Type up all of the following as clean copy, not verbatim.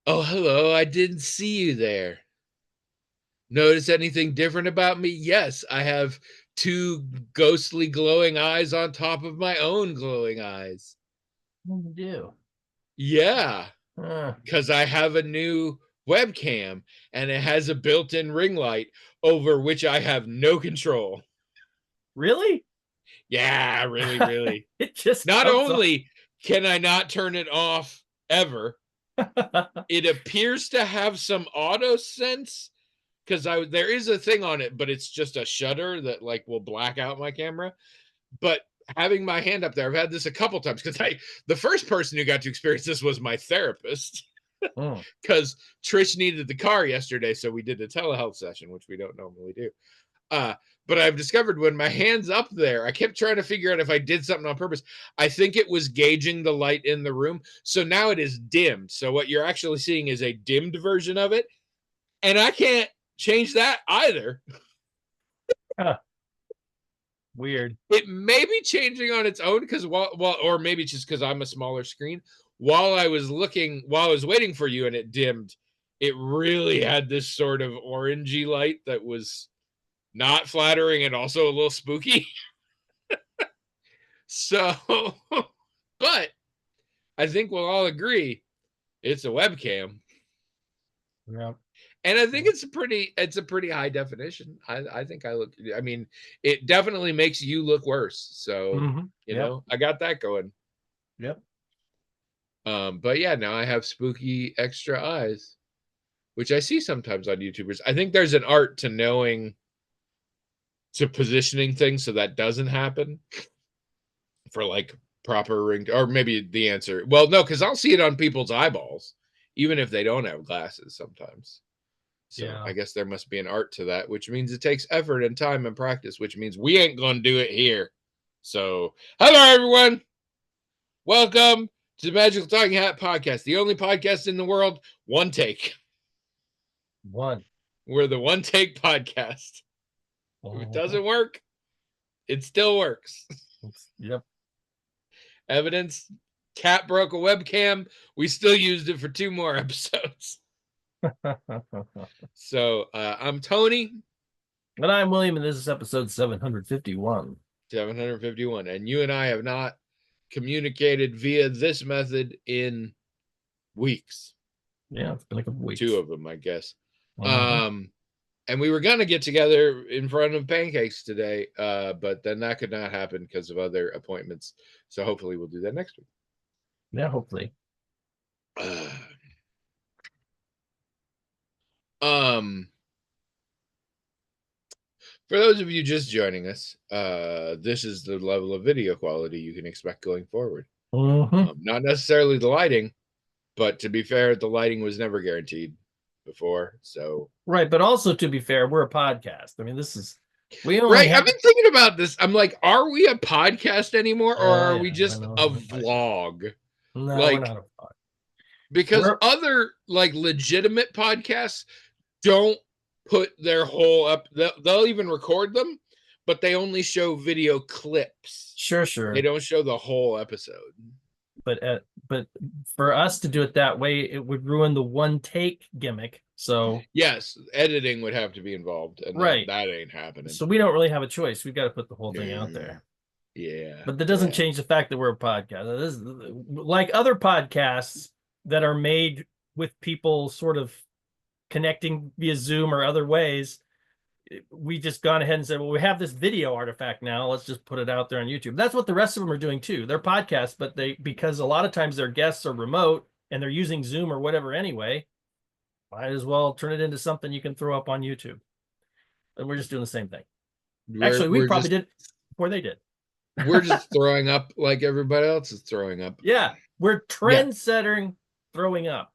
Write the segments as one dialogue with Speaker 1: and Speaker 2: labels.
Speaker 1: Oh, hello. I didn't see you there. Notice anything different about me? Yes, I have two ghostly glowing eyes on top of my own glowing eyes.
Speaker 2: What do you do?
Speaker 1: Yeah,
Speaker 2: Uh,
Speaker 1: because I have a new webcam and it has a built in ring light over which I have no control.
Speaker 2: really?
Speaker 1: Yeah, really, really.
Speaker 2: It just
Speaker 1: Not
Speaker 2: comes on.
Speaker 1: only can I not turn it off ever, it appears to have some auto sense because I there is a thing on it, but it's just a shutter that like will black out my camera. But having my hand up there, I've had this a couple times because I the first person who got to experience this was my therapist
Speaker 2: Mm.
Speaker 1: because Trish needed the car yesterday, so we did a telehealth session, which we don't normally do. Uh, but I've discovered when my hand's up there, I kept trying to figure out if I did something on purpose. I think it was gauging the light in the room. So now it is dimmed. So what you're actually seeing is a dimmed version of it. And I can't change that either.
Speaker 2: Huh. Weird.
Speaker 1: It may be changing on its own because or maybe just because I'm a smaller screen. While I was waiting for you and it dimmed, it really had this sort of orangey light that was not flattering and also a little spooky. So, but I think we'll all agree it's a webcam,
Speaker 2: Yeah.
Speaker 1: and I think it's a pretty high definition. I think I look. I mean, it definitely makes you look worse. So
Speaker 2: Yep.
Speaker 1: I got that going.
Speaker 2: Yep.
Speaker 1: But yeah, now I have spooky extra eyes, which I see sometimes on YouTubers. I think there's an art to knowing to positioning things so that doesn't happen for like proper ring, or maybe the answer. Well, no, because I'll see it on people's eyeballs, even if they don't have glasses sometimes. So
Speaker 2: Yeah.
Speaker 1: I guess there must be an art to that, which means it takes effort and time and practice, which means we ain't gonna do it here. So hello everyone. Welcome to the Magical Talking Hat Podcast, the only podcast in the world, one take.
Speaker 2: One.
Speaker 1: We're the one take podcast. If it
Speaker 2: Mhm.
Speaker 1: doesn't work, it still works.
Speaker 2: Yep.
Speaker 1: Evidence, cat broke a webcam. We still used it for 2 more episodes. So I'm Tony,
Speaker 2: And I'm William, and this is episode 751.
Speaker 1: 751, and you and I have not communicated via this method in weeks.
Speaker 2: Yeah, it's been a couple
Speaker 1: 2
Speaker 2: weeks.
Speaker 1: of them, I guess.
Speaker 2: Mhm.
Speaker 1: Um, and we were gonna get together in front of pancakes today, but then that could not happen because of other appointments. So hopefully we'll do that next week.
Speaker 2: Yeah, hopefully.
Speaker 1: um, for those of you just joining us, this is the level of video quality you can expect going forward.
Speaker 2: Hmm.
Speaker 1: Not necessarily the lighting, but to be fair, the lighting was never guaranteed before. So
Speaker 2: Right, but also to be fair, we're a podcast. I mean, we only
Speaker 1: right, I've
Speaker 2: have.
Speaker 1: been thinking about this. I'm like, are we a podcast anymore, or are we
Speaker 2: Yeah, I
Speaker 1: just
Speaker 2: know.
Speaker 1: a vlog?
Speaker 2: No, we're
Speaker 1: Like,
Speaker 2: not a pod.
Speaker 1: because
Speaker 2: We're
Speaker 1: other like legitimate podcasts don't put their whole up. They'll even record them, but they only show video clips. They
Speaker 2: sure,
Speaker 1: don't show the whole episode.
Speaker 2: but for us to do it that way, it would ruin the one take gimmick. So
Speaker 1: Yes, editing would have to be involved, and
Speaker 2: right,
Speaker 1: that ain't happening.
Speaker 2: so we don't really have a choice. We've got to put the whole thing out
Speaker 1: No.
Speaker 2: there.
Speaker 1: Yeah,
Speaker 2: But that doesn't
Speaker 1: yeah.
Speaker 2: change the fact that we're a podcast. This is like other podcasts that are made with people sort of connecting via Zoom or other ways. We just gone ahead and said, well, we have this video artifact now. Let's just put it out there on YouTube. That's what the rest of them are doing too. They're podcasts, but because a lot of times their guests are remote and they're using Zoom or whatever anyway, might as well turn it into something you can throw up on YouTube. And we're just doing the same thing.
Speaker 1: We're
Speaker 2: Actually, we
Speaker 1: we're
Speaker 2: probably
Speaker 1: just
Speaker 2: did before they did.
Speaker 1: we're just throwing up like everybody else is throwing up.
Speaker 2: Yeah, we're
Speaker 1: Yeah,
Speaker 2: trend-setting throwing up.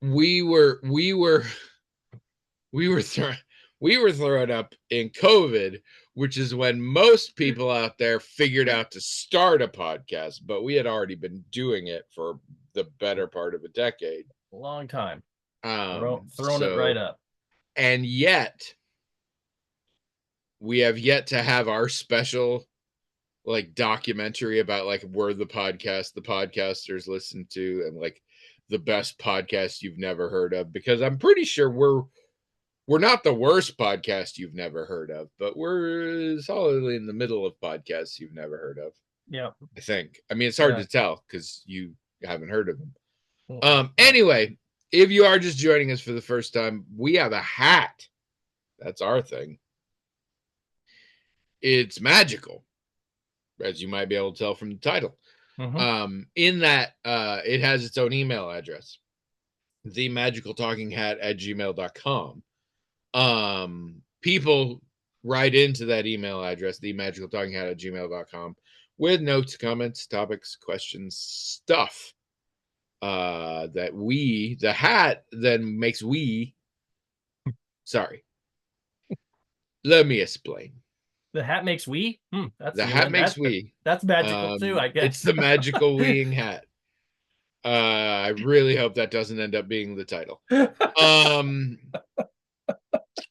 Speaker 1: we were we were we were throwing we were throwing up in COVID, which is when most people out there figured out to start a podcast, but we had already been doing it for the better part of a decade.
Speaker 2: A long time. Throwing it right
Speaker 1: So
Speaker 2: up.
Speaker 1: and yet we have yet to have our special like documentary about like where the podcasters listen to, and like the best podcast you've never heard of, because I'm pretty sure we're not the worst podcast you've never heard of, but we're solidly in the middle of podcasts you've never heard of.
Speaker 2: Yeah.
Speaker 1: I think. I mean, it's hard
Speaker 2: Yeah.
Speaker 1: to tell because you haven't heard of them.
Speaker 2: Yeah.
Speaker 1: Anyway, if you are just joining us for the first time, we have a hat. That's our thing. It's magical, as you might be able to tell from the title. In that it has its own email address, themagicaltalkinghat@gmail.com. People write into that email address, themagicaltalkinghat@gmail.com, with notes, comments, topics, questions, stuff that the hat then makes sorry, let me explain.
Speaker 2: The hat makes we.
Speaker 1: The hat makes we.
Speaker 2: That's magical too, I guess.
Speaker 1: It's the magical weeing hat. I really hope that doesn't end up being the title.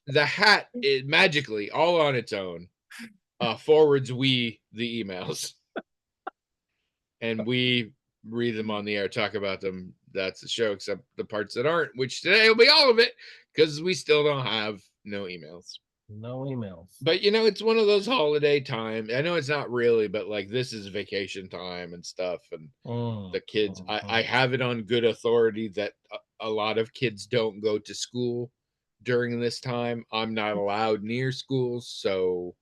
Speaker 1: The hat, it magically, all on its own, forwards the emails, and we read them on the air, talk about them. That's the show, except the parts that aren't, which today will be all of it, because we still don't have no emails.
Speaker 2: No emails.
Speaker 1: But it's one of those holiday time. I know it's not really, but like this is vacation time and stuff, and the kids. I have it on good authority that a lot of kids don't go to school during this time. I'm not allowed near schools, so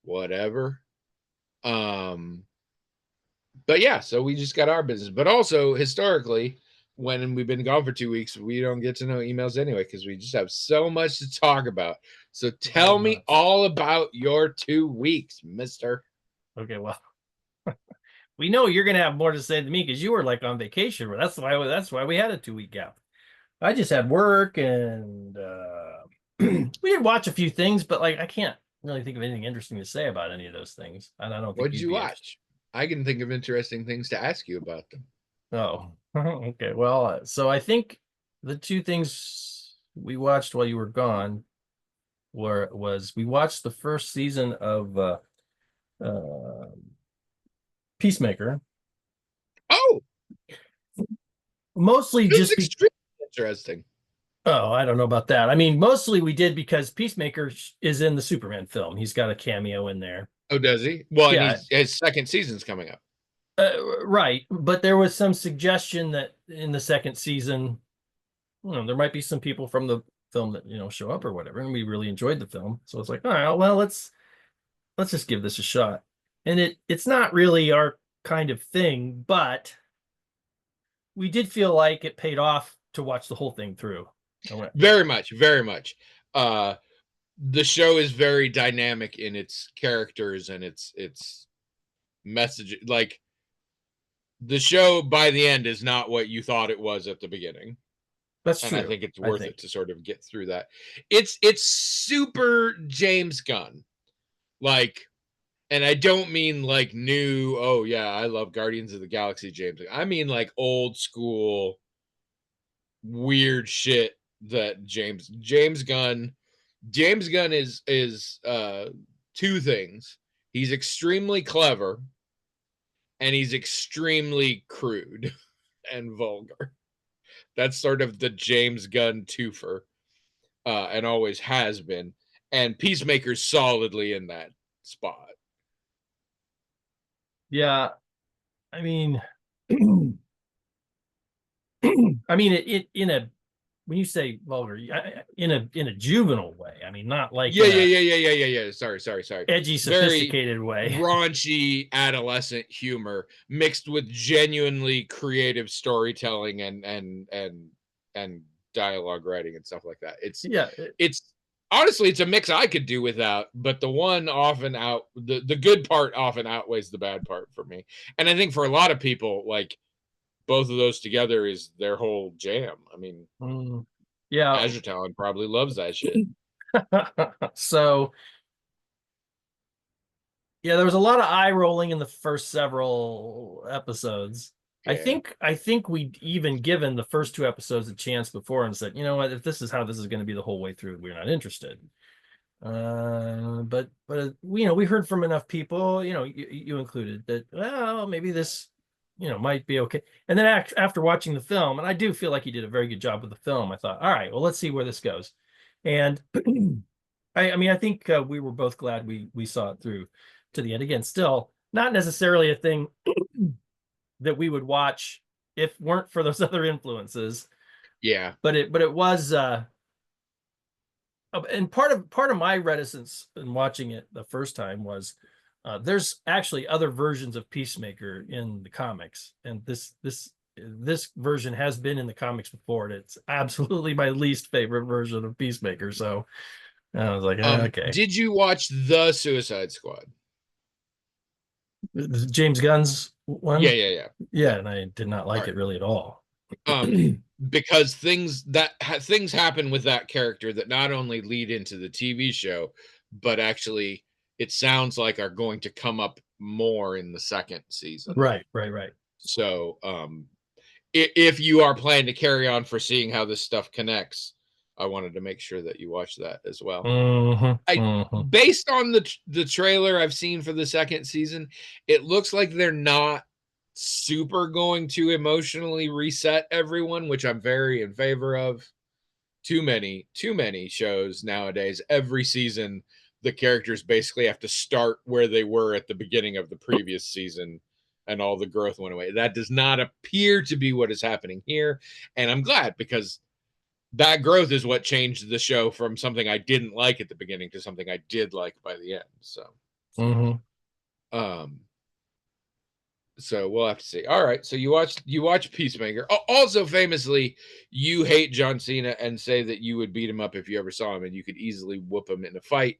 Speaker 1: whatever. But yeah, so we just got our business. But also historically, when we've been gone for 2 weeks, we don't get to know emails anyway, because we just have so much to talk about. So tell me all about your 2 weeks, mister.
Speaker 2: Okay, well, we know you're gonna have more to say than me because you were like on vacation. That's why we had a 2-week gap. I just had work, and we did watch a few things, but like I can't really think of anything interesting to say about any of those things. And I don't think.
Speaker 1: What did you watch? I can think of interesting things to ask you about them.
Speaker 2: Oh, okay. Well, so I think the 2 things we watched while you were gone was we watched the first season of Peacemaker.
Speaker 1: Oh,
Speaker 2: mostly just
Speaker 1: extremely interesting.
Speaker 2: Oh, I don't know about that. I mean, mostly we did because Peacemaker is in the Superman film. He's got a cameo in there.
Speaker 1: Oh, does he? Well, yeah. His second season's coming up.
Speaker 2: Right. But there was some suggestion that in the second season, there might be some people from the film that, show up or whatever. And we really enjoyed the film. So it's like, all right, well, let's just give this a shot. And it's not really our kind of thing, but we did feel like it paid off to watch the whole thing through.
Speaker 1: Very much, very much. The show is very dynamic in its characters and its message. Like, the show by the end is not what you thought it was at the beginning.
Speaker 2: That's true.
Speaker 1: I think it's worth it to sort of get through that. It's super James Gunn. Like, and I don't mean like new, oh yeah, I love Guardians of the Galaxy James. I mean like old school weird shit that James Gunn is 2 things. He's extremely clever, and he's extremely crude and vulgar. That's sort of the James Gunn twofer, and always has been. And Peacemaker's solidly in that spot.
Speaker 2: Yeah, I mean, when you say vulgar, in a juvenile way. I mean, not like
Speaker 1: Yeah. Sorry.
Speaker 2: Edgy, sophisticated way.
Speaker 1: Raunchy adolescent humor mixed with genuinely creative storytelling and dialogue writing and stuff like that. It's honestly, it's a mix I could do without, but the one often the good part often outweighs the bad part for me. And I think for a lot of people, like, both of those together is their whole jam. I mean,
Speaker 2: yeah,
Speaker 1: Azure Talon probably loves that shit.
Speaker 2: So, yeah, there was a lot of eye rolling in the first several episodes. Yeah. I think we'd even given the first 2 episodes a chance before and said, you know what, if this is how this is going to be the whole way through, we're not interested. But we heard from enough people, you included, that well, maybe this might be okay. And then after watching the film, and I do feel like he did a very good job with the film, I thought, all right, well, let's see where this goes. And I mean, I think we were both glad we saw it through to the end. Again, still not necessarily a thing that we would watch if weren't for those other influences,
Speaker 1: Yeah.
Speaker 2: but it was and part of my reticence in watching it the first time was there's actually other versions of Peacemaker in the comics, and this version has been in the comics before, and it's absolutely my least favorite version of Peacemaker. So I was like, okay.
Speaker 1: Did you watch The Suicide Squad?
Speaker 2: James Gunn's one.
Speaker 1: Yeah.
Speaker 2: Yeah, and I did not like
Speaker 1: All
Speaker 2: it really at all.
Speaker 1: Because things happen with that character that not only lead into the TV show, but actually it sounds like are going to come up more in the second season.
Speaker 2: Right.
Speaker 1: So if you are planning to carry on for seeing how this stuff connects, I wanted to make sure that you watch that as well. Based on the trailer I've seen for the second season, it looks like they're not super going to emotionally reset everyone, which I'm very in favor of. Too many shows nowadays. Every season, the characters basically have to start where they were at the beginning of the previous season, and all the growth went away. That does not appear to be what is happening here, and I'm glad, because that growth is what changed the show from something I didn't like at the beginning to something I did like by the end. So, so we'll have to see. All right. So you watch Peacemaker. Also, famously, you hate John Cena and say that you would beat him up if you ever saw him, and you could easily whoop him in a fight,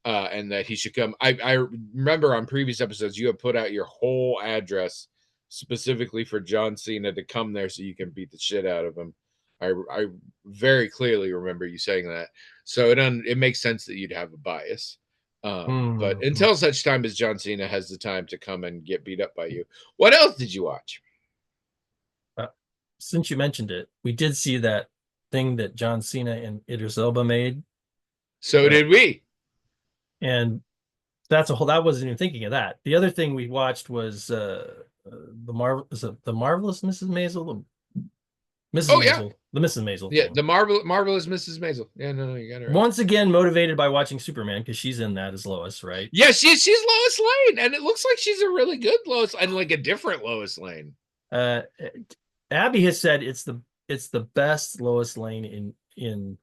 Speaker 1: and that he should come. I remember on previous episodes you have put out your whole address specifically for John Cena to come there so you can beat the shit out of him. I very clearly remember you saying that. So it makes sense that you'd have a bias. But until such time as John Cena has the time to come and get beat up by you, what else did you watch?
Speaker 2: Since you mentioned it, we did see that thing that John Cena and Idris Elba made.
Speaker 1: So did we.
Speaker 2: And that wasn't even thinking of that. The other thing we watched was the Marvelous Mrs. Maisel. The Mrs. Maisel.
Speaker 1: Yeah, thing. The Marvelous Mrs. Maisel. Yeah, no, you got it right.
Speaker 2: Once again, motivated by watching Superman, because she's in that as Lois, right?
Speaker 1: Yeah, she's Lois Lane, and it looks like she's a really good Lois, and like a different Lois Lane.
Speaker 2: Abby has said it's the best Lois Lane in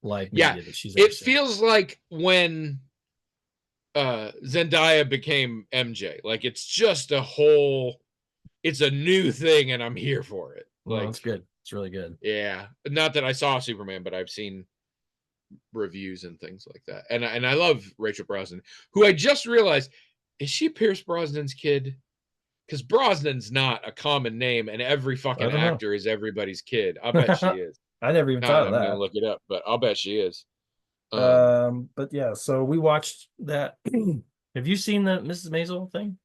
Speaker 2: live media that she's ever seen.
Speaker 1: Feels like when Zendaya became MJ. Like, it's just it's a new thing, and I'm here for it. Like,
Speaker 2: it's good. It's really good.
Speaker 1: Yeah. Not that I saw Superman, but I've seen reviews and things like that. And I love Rachel Brosnan, who I just realized, is she Pierce Brosnan's kid? Because Brosnan's not a common name, and every fucking actor is everybody's kid. I bet she is.
Speaker 2: I never even thought of that.
Speaker 1: I'm gonna look it up, but I'll bet she is.
Speaker 2: But yeah, so we watched that. Have you seen the Mrs. Maisel thing?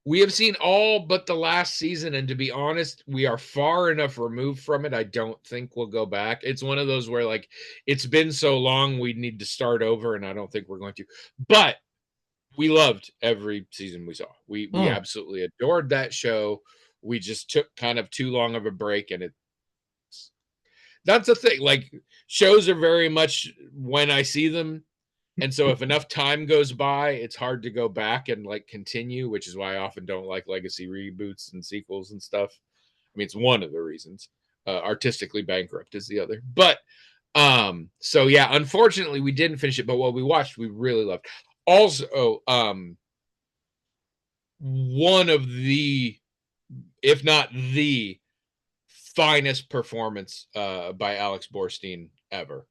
Speaker 1: We have seen all but the last season, and to be honest, we are far enough removed from it. I don't think we'll go back. It's one of those where, like, it's been so long, we need to start over, and I don't think we're going to. But we loved every season we saw. We absolutely adored that show. We just took kind of too long of a break, and that's the thing. Like, shows are very much when I see them. And so if enough time goes by, it's hard to go back and like continue, which is why I often don't like legacy reboots and sequels and stuff. I mean, it's one of the reasons. Artistically bankrupt is the other. But so yeah, unfortunately we didn't finish it, but what we watched, we really loved. Also, one of the, if not the finest performance by Alex Borstein ever,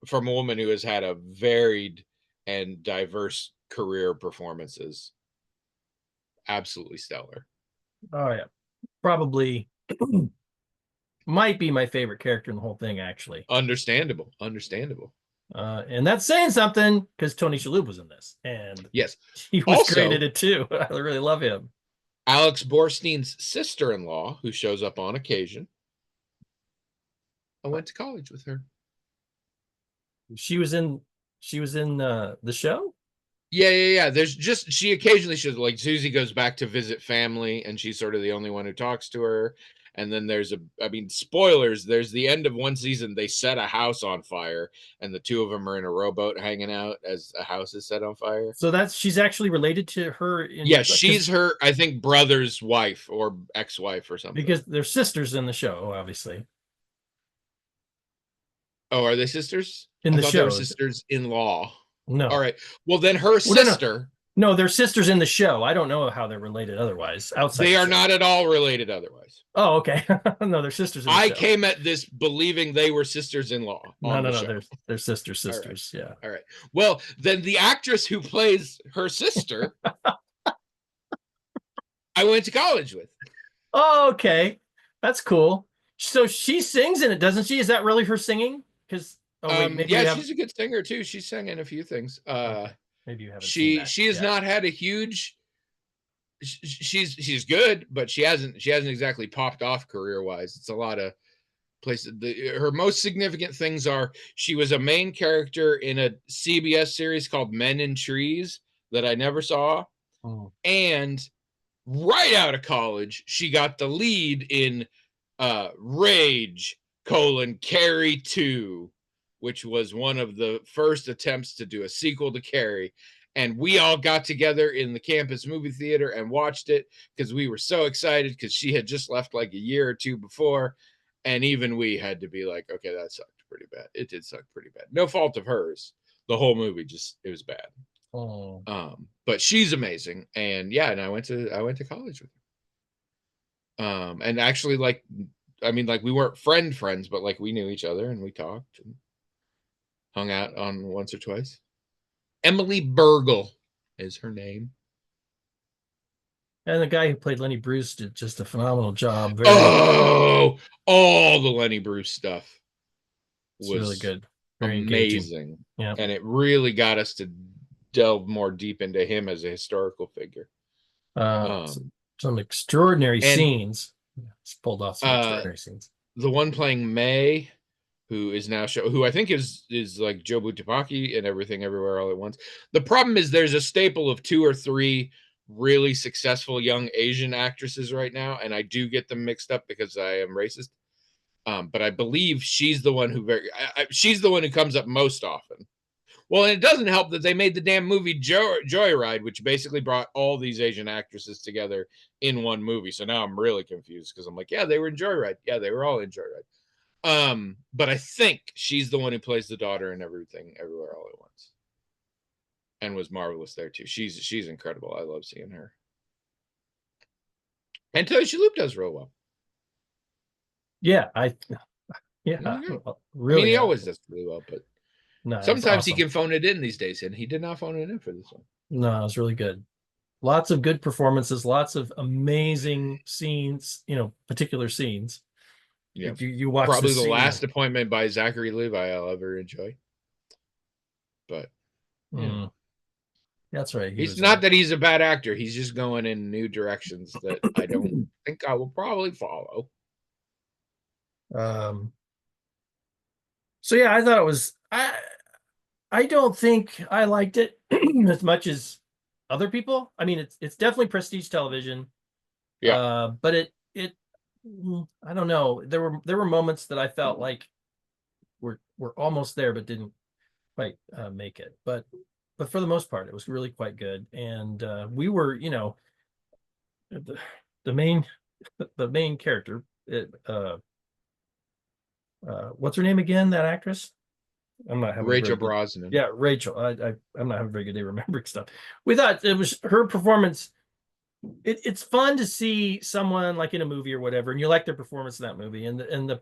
Speaker 1: from a woman who has had a varied and diverse career performances. Absolutely stellar.
Speaker 2: Oh yeah. Probably might be my favorite character in the whole thing, actually.
Speaker 1: Understandable.
Speaker 2: And that's saying something, because Tony Shalhoub was in this, and
Speaker 1: yes,
Speaker 2: he was also great at it too. I really love him.
Speaker 1: Alex Borstein's sister-in-law, who shows up on occasion, I went to college with her.
Speaker 2: She was in She was in the show.
Speaker 1: Yeah. There's just she occasionally shows like Susie goes back to visit family, and she's sort of the only one who talks to her. And then there's I mean, spoilers. There's the end of one season. They set a house on fire, and the two of them are in a rowboat hanging out as a house is set on fire.
Speaker 2: So that's she's actually related to her in
Speaker 1: Yeah, she's her, I think, brother's wife or ex-wife or something.
Speaker 2: because they're sisters in the show, obviously.
Speaker 1: Oh, are they sisters?
Speaker 2: In the
Speaker 1: I thought they were
Speaker 2: show.
Speaker 1: sisters-in-law.
Speaker 2: No.
Speaker 1: All right. Well, then her sister.
Speaker 2: No, they're sisters in the show. I don't know how they're related otherwise. Outside
Speaker 1: They
Speaker 2: the
Speaker 1: are
Speaker 2: show.
Speaker 1: not at all related otherwise.
Speaker 2: Oh, okay. No, they're sisters in the
Speaker 1: I
Speaker 2: show.
Speaker 1: came at this believing they were sisters-in-law.
Speaker 2: No, they're sisters. Yeah.
Speaker 1: All right. Well, then the actress who plays her sister, I went to college with.
Speaker 2: Oh, okay. That's cool. So she sings in it, doesn't she? Is that really her singing? Because
Speaker 1: she's a good singer too. She sang in a few things.
Speaker 2: Maybe you haven't seen that
Speaker 1: she has not had a huge. She's good, but she hasn't exactly popped off career wise. It's a lot of places. Her most significant things are she was a main character in a CBS series called Men in Trees that I never saw, and right out of college she got the lead in Rage: Carrie 2, which was one of the first attempts to do a sequel to Carrie. And we all got together in the campus movie theater and watched it because we were so excited because she had just left like a year or two before. And even we had to be like, okay, that sucked pretty bad. It did suck pretty bad. No fault of hers. The whole movie it was bad. But she's amazing. And yeah, and I went to college with her. And actually, like, I mean, like, we weren't friends, but like we knew each other and we talked and hung out on once or twice. Emily Burgle is her name.
Speaker 2: And the guy who played Lenny Bruce did just a phenomenal job.
Speaker 1: All the Lenny Bruce stuff
Speaker 2: was really good.
Speaker 1: Very amazing.
Speaker 2: Yeah.
Speaker 1: And it really got us to delve more deep into him as a historical figure.
Speaker 2: Some extraordinary scenes. It's pulled off some extraordinary scenes.
Speaker 1: The one playing May, who is now who I think is like Jobu Tupaki and Everything Everywhere All at Once. The problem is there's a staple of 2 or 3 really successful young Asian actresses right now, and I do get them mixed up because I am racist. But I believe she's the one who she's the one who comes up most often. Well, and it doesn't help that they made the damn movie Joyride, which basically brought all these Asian actresses together in one movie. So now I'm really confused because I'm like, yeah, they were in Joyride. Yeah, they were all in Joyride. But I think she's the one who plays the daughter in Everything Everywhere All at Once, and was marvelous there too. She's incredible. I love seeing her. And Tony Shalhoub does real well.
Speaker 2: Yeah, really.
Speaker 1: I mean, he always does really well, but
Speaker 2: no,
Speaker 1: sometimes he can phone it in these days, and he did not phone it in for this one.
Speaker 2: No, it was really good. Lots of good performances, lots of amazing scenes. Particular scenes.
Speaker 1: Yeah,
Speaker 2: you watch
Speaker 1: probably the last appointment by Zachary Levi I'll ever enjoy. But
Speaker 2: that's right.
Speaker 1: He's not that he's a bad actor. He's just going in new directions that I don't think I will probably follow.
Speaker 2: So yeah, I thought it was. I don't think I liked it as much as other people. I mean, it's definitely prestige television.
Speaker 1: Yeah.
Speaker 2: But it I don't know. There were moments that I felt like we're almost there, but didn't quite make it. But for the most part, it was really quite good. And we were, the main character. What's her name again? That actress? I'm not having
Speaker 1: Rachel Brosnahan.
Speaker 2: Yeah, Rachel. I'm not having a very good day remembering stuff. We thought it was her performance. It's fun to see someone like in a movie or whatever, and you like their performance in that movie, and the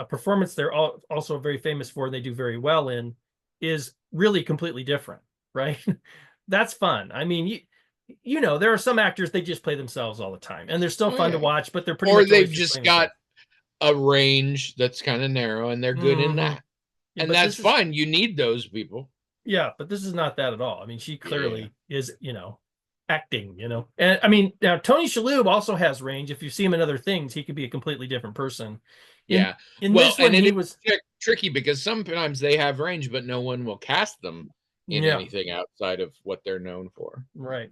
Speaker 2: performance they're also very famous for, and they do very well in, is really completely different, right? That's fun. I mean, there are some actors, they just play themselves all the time, and they're still fun to watch, but they're pretty.
Speaker 1: Or they've just got a range that's kind of narrow, and they're good in that, and that's fine. You need those people.
Speaker 2: Yeah, but this is not that at all. I mean, she clearly is, acting, and I mean, now Tony Shalhoub also has range. If you see him in other things, he could be a completely different person. In this one, he was
Speaker 1: tricky because sometimes they have range, but no one will cast them in
Speaker 2: Yeah,
Speaker 1: anything outside of what they're known for.
Speaker 2: right.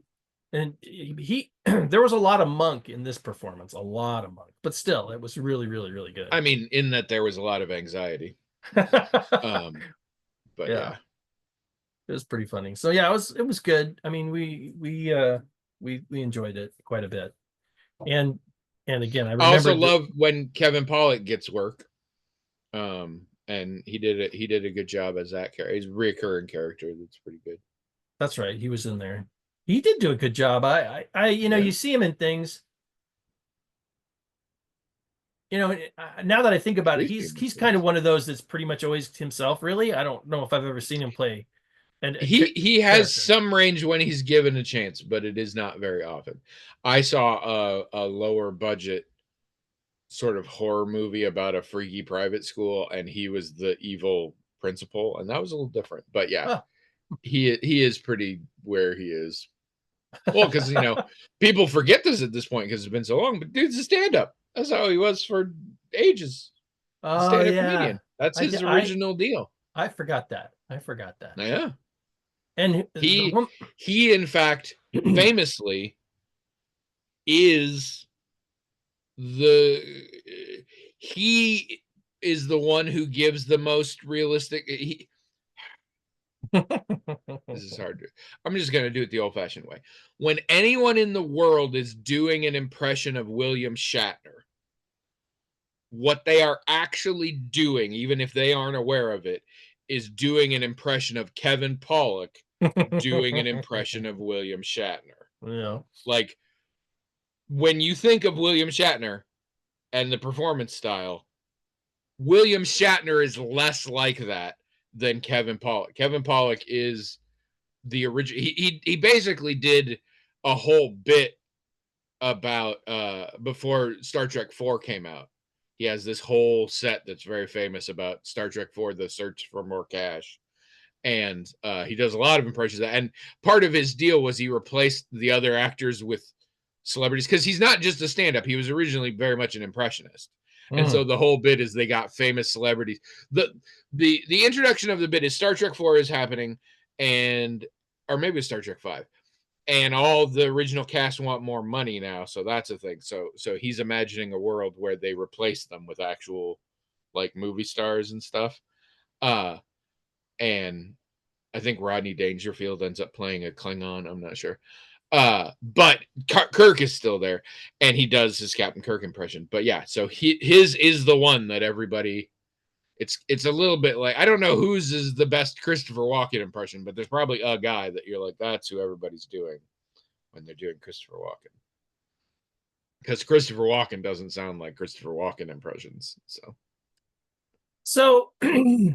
Speaker 2: And he there was a lot of Monk in this performance, a lot of Monk, but still, it was really, really, really good.
Speaker 1: I mean, in that there was a lot of anxiety. But
Speaker 2: Yeah,
Speaker 1: yeah.
Speaker 2: it was pretty funny. So yeah, it was good. I mean, we enjoyed it quite a bit. And again, I
Speaker 1: I also
Speaker 2: remember
Speaker 1: love when Kevin Pollak gets work. And he did a good job as that character. He's a recurring character that's pretty good.
Speaker 2: that's right, he was in there. He did do a good job. You know,
Speaker 1: Yeah.
Speaker 2: you see him in things. You know, now that I think about it,
Speaker 1: We've
Speaker 2: he's
Speaker 1: seen
Speaker 2: he's
Speaker 1: these
Speaker 2: kind of
Speaker 1: things.
Speaker 2: one of those that's pretty much always himself. Really, I don't know if I've ever seen him play and
Speaker 1: He has
Speaker 2: character.
Speaker 1: some range when he's given a chance, but it is not very often. I saw a lower budget sort of horror movie about a freaky private school, and he was the evil principal, and that was a little different. But yeah,
Speaker 2: Oh.
Speaker 1: he is pretty where he is. Well, because people forget this point because it's been so long. But dude's a stand-up. That's how he was for ages.
Speaker 2: Oh
Speaker 1: Stand-up
Speaker 2: yeah,
Speaker 1: comedian. That's
Speaker 2: I
Speaker 1: his
Speaker 2: did.
Speaker 1: original deal.
Speaker 2: I forgot that. I forgot that.
Speaker 1: Yeah.
Speaker 2: And the
Speaker 1: He
Speaker 2: one.
Speaker 1: he in fact famously is the he is the one who gives the most realistic this is hard to I'm just going to do it the old-fashioned way. When anyone in the world is doing an impression of William Shatner, what they are actually doing, even if they aren't aware of it, is doing an impression of Kevin Pollak doing an impression of William Shatner.
Speaker 2: Yeah.
Speaker 1: Like, when you think of William Shatner and the performance style, William Shatner is less like that than Kevin Pollak. Kevin Pollak is the original. He basically did a whole bit about before Star Trek 4 came out. He has this whole set that's very famous about Star Trek 4, The Search for More Cash. And he does a lot of impressions of that. And part of his deal was he replaced the other actors with celebrities because he's not just a stand-up. He was originally very much an impressionist. And so
Speaker 2: Mm.
Speaker 1: the whole bit is they got famous celebrities. The introduction of the bit is Star Trek 4 is happening, and or maybe it's Star Trek 5. And all the original cast want more money now, so that's a thing. So he's imagining a world where they replace them with actual like movie stars and stuff. And I think Rodney Dangerfield ends up playing a Klingon. I'm not sure. But Kirk is still there, and he does his Captain Kirk impression. But yeah, so his is the one that everybody. It's a little bit like I don't know whose is the best Christopher Walken impression, but there's probably a guy that you're like that's who everybody's doing when they're doing Christopher Walken. Because Christopher Walken doesn't sound like Christopher Walken impressions.
Speaker 2: So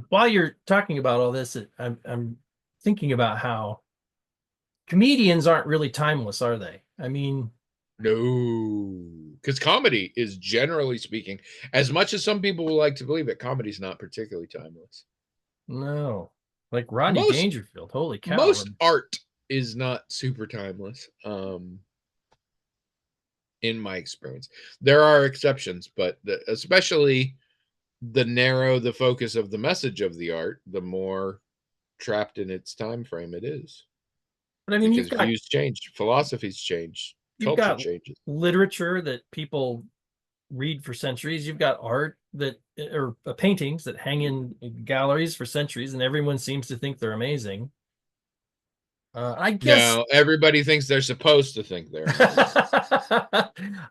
Speaker 2: while you're talking about all this, I'm thinking about how comedians aren't really timeless, are they? I mean,
Speaker 1: No, because comedy is generally speaking, as much as some people would like to believe it, comedy's not particularly timeless.
Speaker 2: no. Like Rodney
Speaker 1: Most
Speaker 2: Dangerfield, holy cow.
Speaker 1: most art is not super timeless. In my experience, there are exceptions, but especially the narrow the focus of the message of the art, the more trapped in its time frame it is.
Speaker 2: But I mean,
Speaker 1: Because views change, philosophies change,
Speaker 2: you've
Speaker 1: culture
Speaker 2: got
Speaker 1: changes.
Speaker 2: literature that people read for centuries. You've got art that or paintings that hang in galleries for centuries, and everyone seems to think they're amazing. I guess
Speaker 1: No, everybody thinks they're supposed to think they're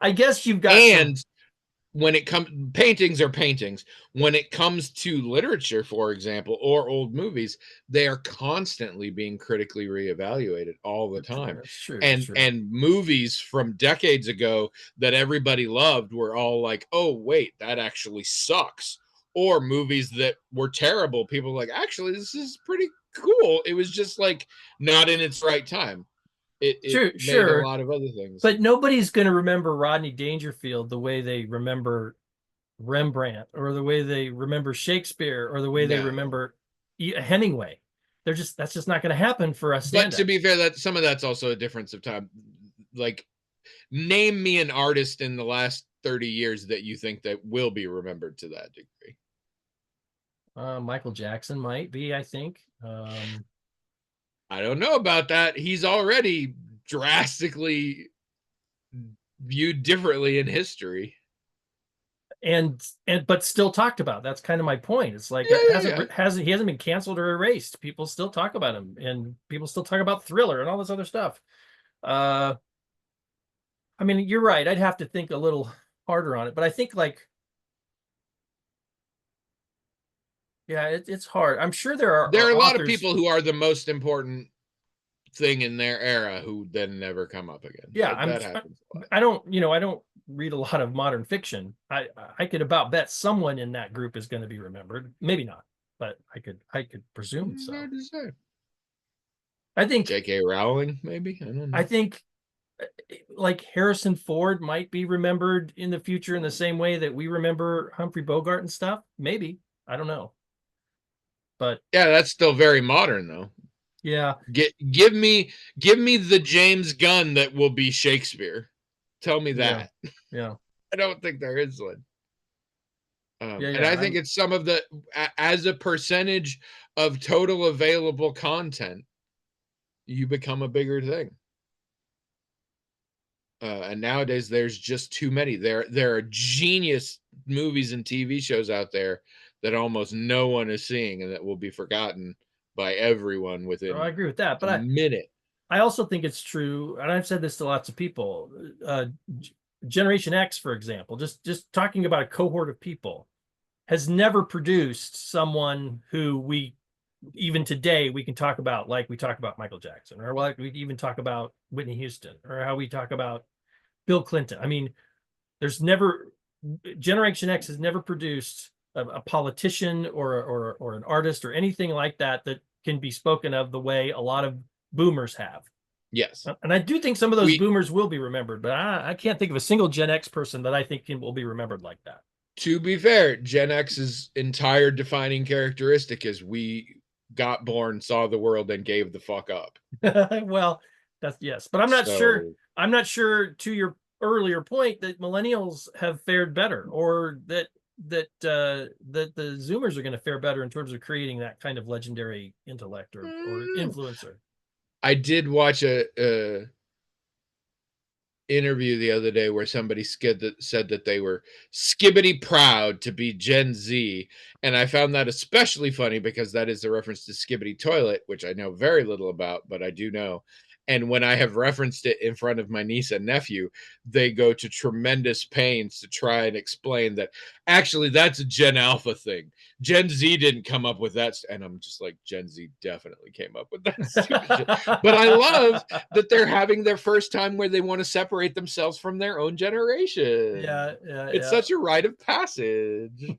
Speaker 2: I guess you've got some.
Speaker 1: and when it comes paintings are paintings. When it comes to literature, for example, or old movies, they are constantly being critically reevaluated all the time.
Speaker 2: That's true. That's
Speaker 1: And
Speaker 2: true.
Speaker 1: and movies from decades ago that everybody loved were all like, oh wait, that actually sucks. Or movies that were terrible, people were like, actually, this is pretty cool. It was just like not in its right time. It
Speaker 2: Sure,
Speaker 1: made a
Speaker 2: sure.
Speaker 1: lot of other things.
Speaker 2: But nobody's going to remember Rodney Dangerfield the way they remember Rembrandt or the way they remember Shakespeare or the way they
Speaker 1: No.
Speaker 2: remember Hemingway. That's just not going to happen for us
Speaker 1: But to be
Speaker 2: stand-ups.
Speaker 1: fair, that some of that's also a difference of time. Like, name me an artist in the last 30 years that you think that will be remembered to that degree.
Speaker 2: Michael Jackson might be, I think.
Speaker 1: I don't know about that. He's already drastically viewed differently in history.
Speaker 2: And but still talked about. That's kind of my point. It's like
Speaker 1: Yeah,
Speaker 2: it
Speaker 1: yeah.
Speaker 2: hasn't he hasn't been canceled or erased. People still talk about him, and people still talk about Thriller and all this other stuff. I mean, you're right. I'd have to think a little harder on it, but I think like, yeah, it's hard. I'm sure there
Speaker 1: There are
Speaker 2: are
Speaker 1: a lot of
Speaker 2: authors.
Speaker 1: people who are the most important thing in their era who then never come up again.
Speaker 2: Yeah,
Speaker 1: That happens a lot.
Speaker 2: I don't read a lot of modern fiction. I could about bet someone in that group is going to be remembered. Maybe not, but I could presume so.
Speaker 1: Hard to say.
Speaker 2: I think
Speaker 1: J.K. Rowling, maybe. I don't know.
Speaker 2: I think like Harrison Ford might be remembered in the future in the same way that we remember Humphrey Bogart and stuff. Maybe. I don't know. But
Speaker 1: Yeah, that's still very modern though.
Speaker 2: yeah.
Speaker 1: Give me the James Gunn that will be Shakespeare. Tell me
Speaker 2: Yeah.
Speaker 1: that.
Speaker 2: Yeah.
Speaker 1: I don't think there is one.
Speaker 2: Yeah.
Speaker 1: And I
Speaker 2: Yeah.
Speaker 1: think it's some of the, as a percentage of total available content, you become a bigger thing. And nowadays there's just too many. There are genius movies and TV shows out there that almost no one is seeing and that will be forgotten by everyone
Speaker 2: I
Speaker 1: within
Speaker 2: agree with that.
Speaker 1: a
Speaker 2: But
Speaker 1: minute.
Speaker 2: I also think it's true, and I've said this to lots of people. Generation X, for example, just talking about a cohort of people, has never produced someone who we even today we can talk about like we talk about Michael Jackson, or like we even talk about Whitney Houston, or how we talk about Bill Clinton. I mean, there's never Generation X has never produced a politician or an artist or anything like that that can be spoken of the way a lot of boomers have.
Speaker 1: Yes.
Speaker 2: And I do think some of those boomers will be remembered, but I can't think of a single Gen X person that I think will be remembered like that.
Speaker 1: To be fair, Gen X's entire defining characteristic is we got born, saw the world, and gave the fuck up.
Speaker 2: Well, that's yes, but I'm not sure.
Speaker 1: So,
Speaker 2: I'm not sure to your earlier point that millennials have fared better, or that that the Zoomers are going to fare better in terms of creating that kind of legendary intellect or influencer.
Speaker 1: I did watch a interview the other day where somebody said that they were skibbity proud to be Gen Z, and I found that especially funny because that is a reference to Skibbity Toilet, which I know very little about, but I do know. And when I have referenced it in front of my niece and nephew, they go to tremendous pains to try and explain that actually that's a Gen Alpha thing. Gen Z didn't come up with that. And I'm just like, Gen Z definitely came up with that stupid shit. But I love that they're having their first time where they want to separate themselves from their own generation.
Speaker 2: Yeah,
Speaker 1: it's such a rite of passage.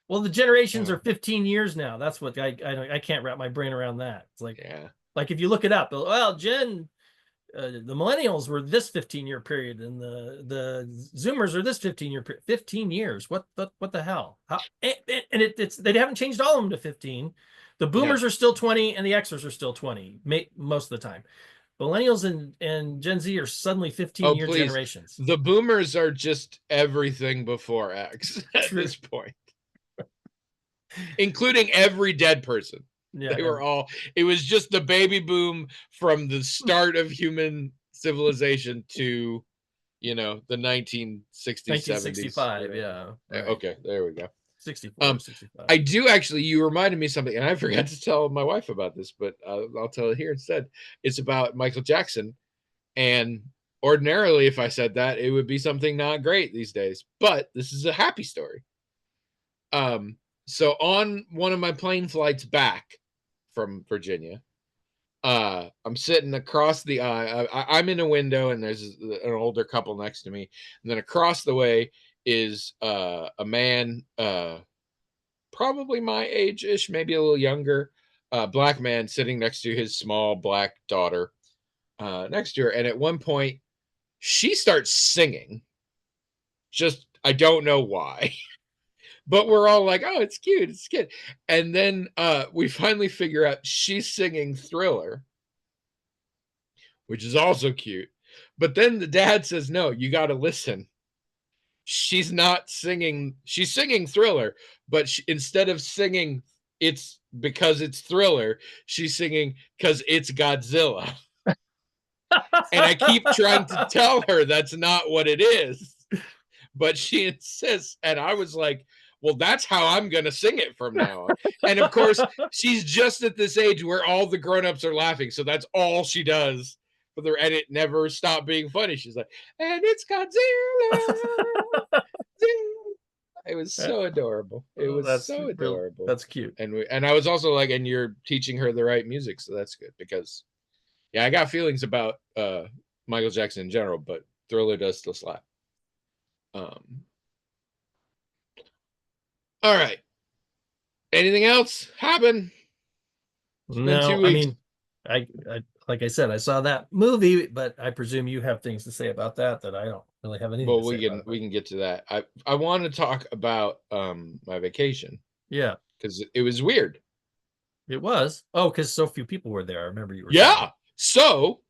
Speaker 2: Well, the generations are 15 years now. That's what I can't wrap my brain around that. It's like,
Speaker 1: yeah,
Speaker 2: like if you look it up, well, the millennials were this 15-year period, and the Zoomers are this 15-year period. 15 years. What the hell? How, and it's they haven't changed all of them to 15. The boomers are still 20, and the Xers are still 20 most of the time. Millennials and Gen Z are suddenly 15-year generations.
Speaker 1: The boomers are just everything before X at this point, including every dead person. Yeah, they were all, it was just the baby boom from the start of human civilization to, the 1960s,
Speaker 2: 1965, 70s. Yeah.
Speaker 1: Right. Okay, there we go.
Speaker 2: 64, 65.
Speaker 1: I do actually, you reminded me something, and I forgot to tell my wife about this, but I'll tell it here instead. It's about Michael Jackson, and ordinarily, if I said that, it would be something not great these days, but this is a happy story. So on one of my plane flights back from Virginia, I'm sitting across the aisle. I'm in a window, and there's an older couple next to me, and then across the way is a man, probably my age-ish, maybe a little younger, black man sitting next to his small black daughter next to her. And at one point, she starts singing. Just, I don't know why. But we're all like, oh, it's cute, it's cute. And then we finally figure out she's singing Thriller, which is also cute. But then the dad says, no, you got to listen. She's not singing. She's singing Thriller, but instead of singing it's because it's Thriller. She's singing because it's Godzilla. And I keep trying to tell her that's not what it is. But she insists. And I was like, well, that's how I'm going to sing it from now on. And of course, she's just at this age where all the grown-ups are laughing. So that's all she does. And it never stopped being funny. She's like, and it's Godzilla. It was so adorable. It was so adorable.
Speaker 2: That's cute.
Speaker 1: And I was also like, and you're teaching her the right music. So that's good because, yeah, I got feelings about Michael Jackson in general, but Thriller does still slap. All right. Anything else happen?
Speaker 2: No, I mean, I like I said, I saw that movie, but I presume you have things to say about that I don't really have anything.
Speaker 1: Well,
Speaker 2: to say about
Speaker 1: we can get to that. I want to talk about my vacation.
Speaker 2: Yeah,
Speaker 1: because it was weird.
Speaker 2: It was. Oh, because so few people were there. I remember you were.
Speaker 1: Yeah. So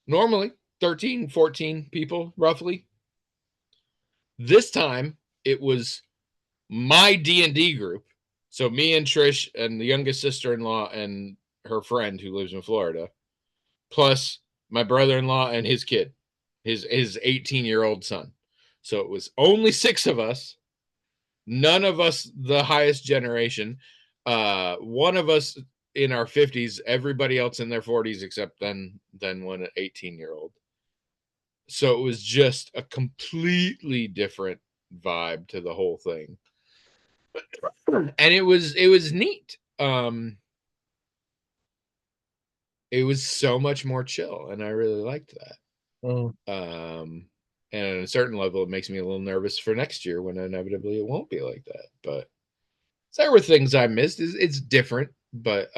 Speaker 1: normally 13, 14 people roughly. This time it was my D&D group. So me and Trish and the youngest sister-in-law and her friend who lives in Florida, plus my brother-in-law and his kid, his 18-year-old son. So it was only 6 of us. None of us the highest generation. One of us in our 50s, everybody else in their 40s except then one 18-year-old. So it was just a completely different vibe to the whole thing. And it was neat. It was so much more chill, and I really liked that. And at a certain level, it makes me a little nervous for next year when inevitably it won't be like that. But there were things I missed. It's different, but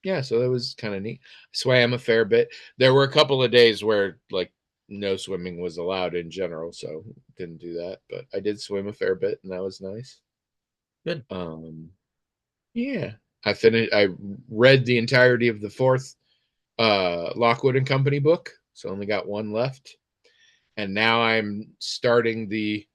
Speaker 1: yeah. So that was kind of neat. I swam a fair bit. There were a couple of days where like no swimming was allowed in general, so didn't do that. But I did swim a fair bit, and that was nice.
Speaker 2: Good.
Speaker 1: Yeah. I read the entirety of the 4th Lockwood and Company book, so only got one left. And now I'm starting the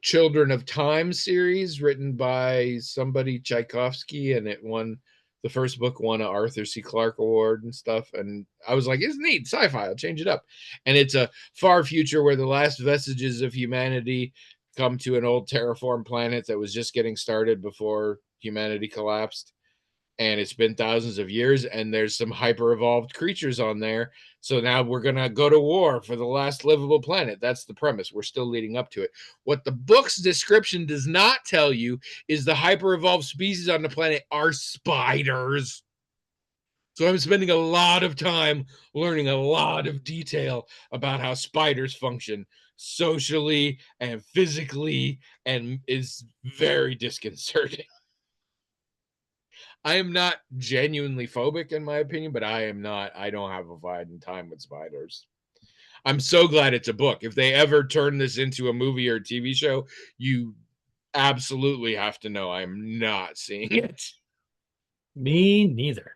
Speaker 1: Children of Time series written by somebody, Tchaikovsky, and the first book won an Arthur C. Clarke Award and stuff. And I was like, it's neat, sci-fi, I'll change it up. And it's a far future where the last vestiges of humanity come to an old terraformed planet that was just getting started before humanity collapsed. And it's been thousands of years, and there's some hyper evolved creatures on there. So now we're going to go to war for the last livable planet. That's the premise. We're still leading up to it. What the book's description does not tell you is the hyper evolved species on the planet are spiders. So I'm spending a lot of time learning a lot of detail about how spiders function socially and physically, and is very disconcerting. I am not genuinely phobic in my opinion, but I don't have a violent time with spiders. I'm so glad it's a book. If they ever turn this into a movie or a TV show, you absolutely have to know I'm not seeing it.
Speaker 2: Me neither.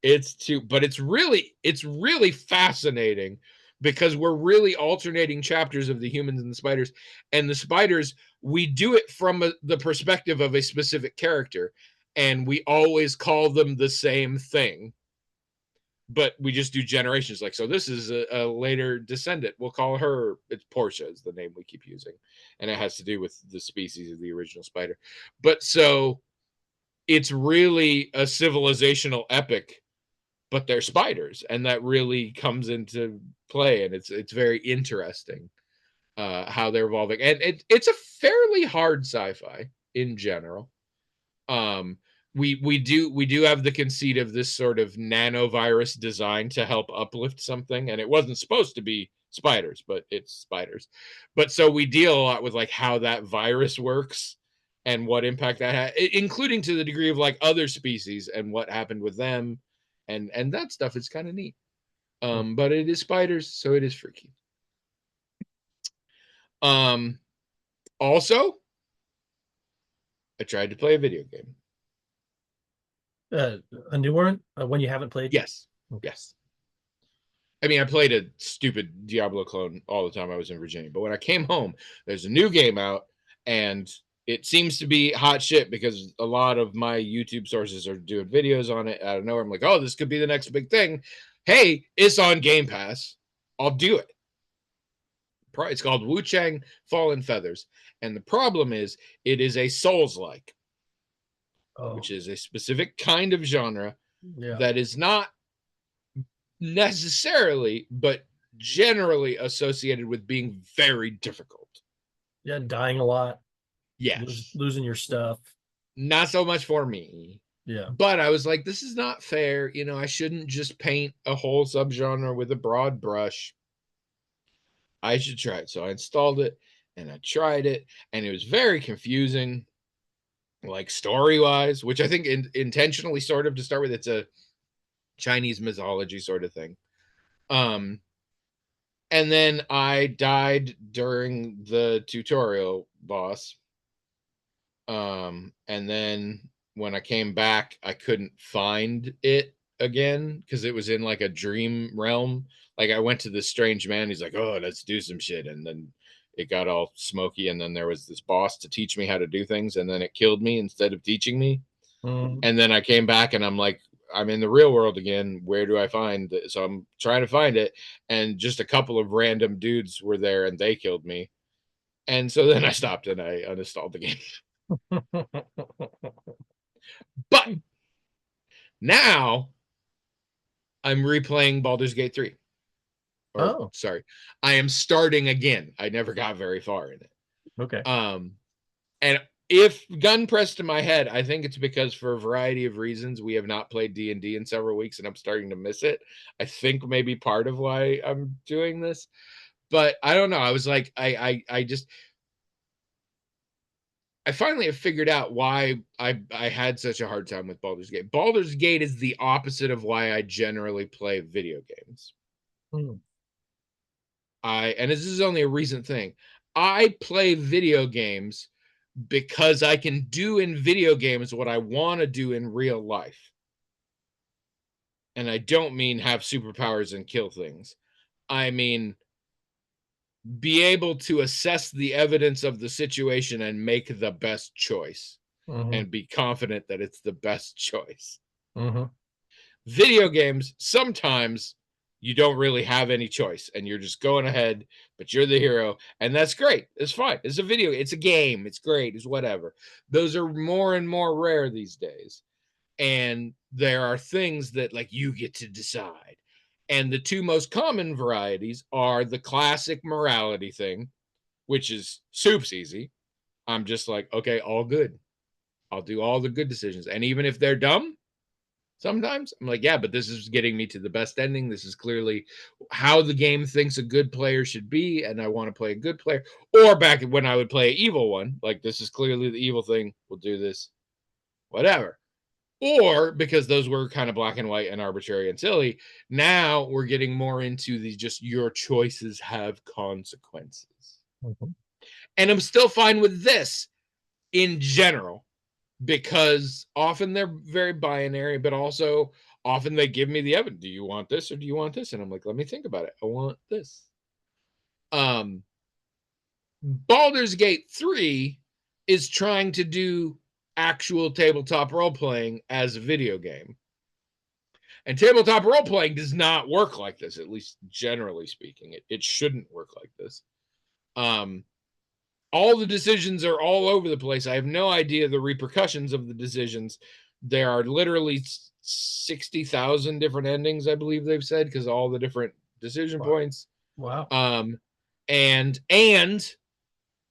Speaker 1: But it's really fascinating because we're really alternating chapters of the humans and the spiders. And the spiders, we do it from the perspective of a specific character. And we always call them the same thing, but we just do generations. Like, so this is a later descendant. We'll call her, it's Portia is the name we keep using. And it has to do with the species of the original spider. But so it's really a civilizational epic, but they're spiders. And that really comes into play. And it's very interesting how they're evolving. And it's a fairly hard sci-fi in general. We do have the conceit of this sort of nanovirus design to help uplift something, and it wasn't supposed to be spiders, but it's spiders. But so we deal a lot with like how that virus works and what impact that had, including to the degree of like other species and what happened with them, and that stuff is kind of neat. But it is spiders, so it is freaky. Also, I tried to play a video game.
Speaker 2: A new one? One you haven't played?
Speaker 1: Yes. Yes. I mean, I played a stupid Diablo clone all the time I was in Virginia, but when I came home, there's a new game out, and it seems to be hot shit because a lot of my YouTube sources are doing videos on it out of nowhere. I'm like, oh, this could be the next big thing. Hey, it's on Game Pass. I'll do it. It's called Wu Chang Fallen Feathers. And the problem is, it is a Souls like, which is a specific kind of genre that is not necessarily, but generally associated with being very difficult.
Speaker 2: Yeah, dying a lot.
Speaker 1: Yes.
Speaker 2: Losing your stuff.
Speaker 1: Not so much for me.
Speaker 2: Yeah.
Speaker 1: But I was like, this is not fair. You know, I shouldn't just paint a whole subgenre with a broad brush. I should try it. So I installed it and I tried it, and it was very confusing, like story wise, which I think intentionally, sort of to start with, it's a Chinese mythology sort of thing. And then I died during the tutorial boss. And then when I came back, I couldn't find it again because it was in like a dream realm. Like I went to this strange man. He's like, oh, let's do some shit. And then it got all smoky. And then there was this boss to teach me how to do things. And then it killed me instead of teaching me. And then I came back and I'm like, I'm in the real world again. Where do I find it? So I'm trying to find it. And just a couple of random dudes were there and they killed me. And so then I stopped and I uninstalled the game. But now I'm replaying Baldur's Gate 3. Sorry. I am starting again. I never got very far in it.
Speaker 2: Okay.
Speaker 1: And if gun pressed to my head, I think it's because for a variety of reasons we have not played D&D in several weeks and I'm starting to miss it. I think maybe part of why I'm doing this. But I don't know. I was like, I finally have figured out why I had such a hard time with Baldur's Gate. Baldur's Gate is the opposite of why I generally play video games. And this is only a recent thing. I play video games because I can do in video games what I want to do in real life. And I don't mean have superpowers and kill things. I mean be able to assess the evidence of the situation and make the best choice and be confident that it's the best choice. Video games, sometimes you don't really have any choice and you're just going ahead, but you're the hero. And that's great. It's fine. It's a video. It's a game. It's great. It's whatever. Those are more and more rare these days. And there are things that like you get to decide. And the two most common varieties are the classic morality thing, which is soup's easy. I'm just like, okay, all good. I'll do all the good decisions. And even if they're dumb, sometimes I'm like, yeah, but this is getting me to the best ending. This is clearly how the game thinks a good player should be. And I want to play a good player. Or back when I would play an evil one, like this is clearly the evil thing. We'll do this, whatever. Or because those were kind of black and white and arbitrary and silly, now we're getting more into the just your choices have consequences. And I'm still fine with this in general because often they're very binary, but also often they give me the evidence. Do you want this or do you want this? And I'm like, let me think about it. I want this. Baldur's Gate 3 is trying to do actual tabletop role playing as a video game. And tabletop role playing does not work like this, at least generally speaking. It shouldn't work like this. All the decisions are all over the place. I have no idea the repercussions of the decisions. There are literally 60,000 different endings, I believe they've said, because all the different decision points.
Speaker 2: Wow.
Speaker 1: And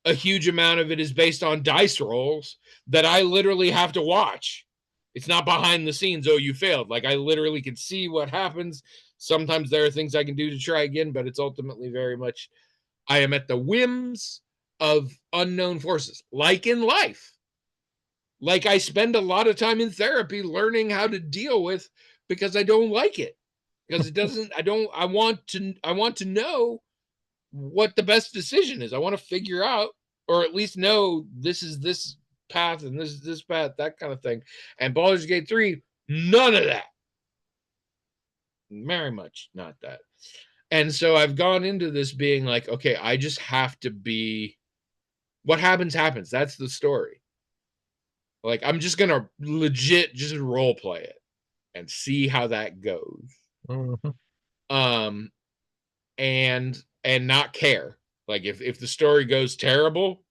Speaker 1: a huge amount of it is based on dice rolls that I literally have to watch. It's not behind the scenes. Oh, you failed. Like I literally can see what happens. Sometimes there are things I can do to try again, but it's ultimately very much I am at the whims of unknown forces, like in life. Like I spend a lot of time in therapy learning how to deal with because I don't like it. Because it doesn't, I want to know what the best decision is. I want to figure out, or at least know this is this path and this is this path, that kind of thing. And Baldur's Gate 3, none of that. Very much not that. And so I've gone into this being like, okay, I just have to be What happens happens. That's the story. Like, I'm just gonna legit just role play it and see how that goes.
Speaker 2: Mhm.
Speaker 1: Um, and not care. Like, if the story goes terrible,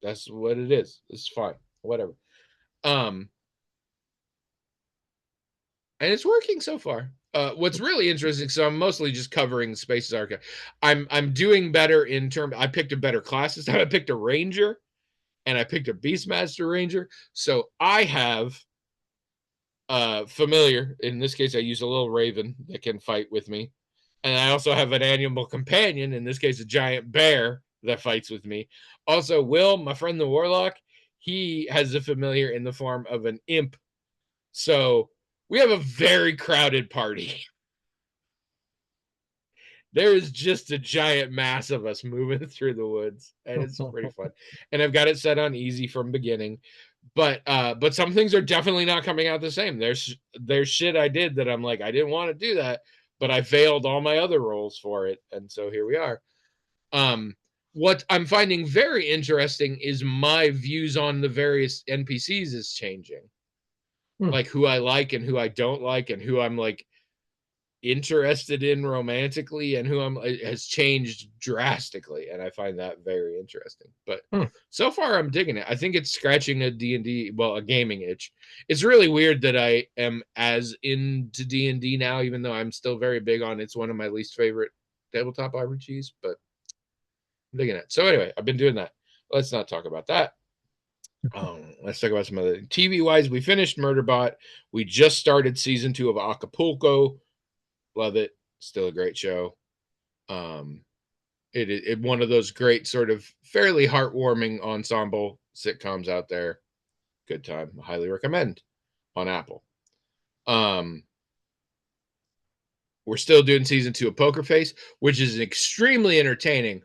Speaker 1: that's what it is. It's fine. Whatever. Um, and it's working so far. What's really interesting, so I'm mostly just covering Spaces Archive. I'm doing better in terms. I picked a better class this time. I picked a Ranger, and I picked a Beastmaster Ranger. So I have familiar. In this case, I use a little Raven that can fight with me, and I also have an animal companion. In this case, a giant bear that fights with me. Also, Will, my friend the Warlock, he has a familiar in the form of an imp. So we have a very crowded party. There is just a giant mass of us moving through the woods, and it's pretty fun. And I've got it set on easy from beginning, but some things are definitely not coming out the same. There's shit I did that I'm like, I didn't want to do that, but I failed all my other roles for it, and so here we are. um what I'm finding very interesting is my views on the various NPCs is changing,
Speaker 2: Hmm.
Speaker 1: like who I like and who I don't like, and who I'm like interested in romantically, and who I'm has changed drastically, and I find that very interesting. But
Speaker 2: Hmm.
Speaker 1: so far I'm digging it. I think it's scratching a D&D, well, a gaming itch. It's really weird that I am as into D&D now, even though I'm still very big on it's one of my least favorite tabletop RPGs, but I'm digging it. So anyway, I've been doing that. Let's not talk about that. Let's talk about some other TV wise. We finished Murderbot. We just started season 2 of Acapulco. Love it. Still a great show. Um, it one of those great sort of fairly heartwarming ensemble sitcoms out there. Good time. Highly recommend on Apple. Um, we're still doing season 2 of Poker Face, which is extremely entertaining,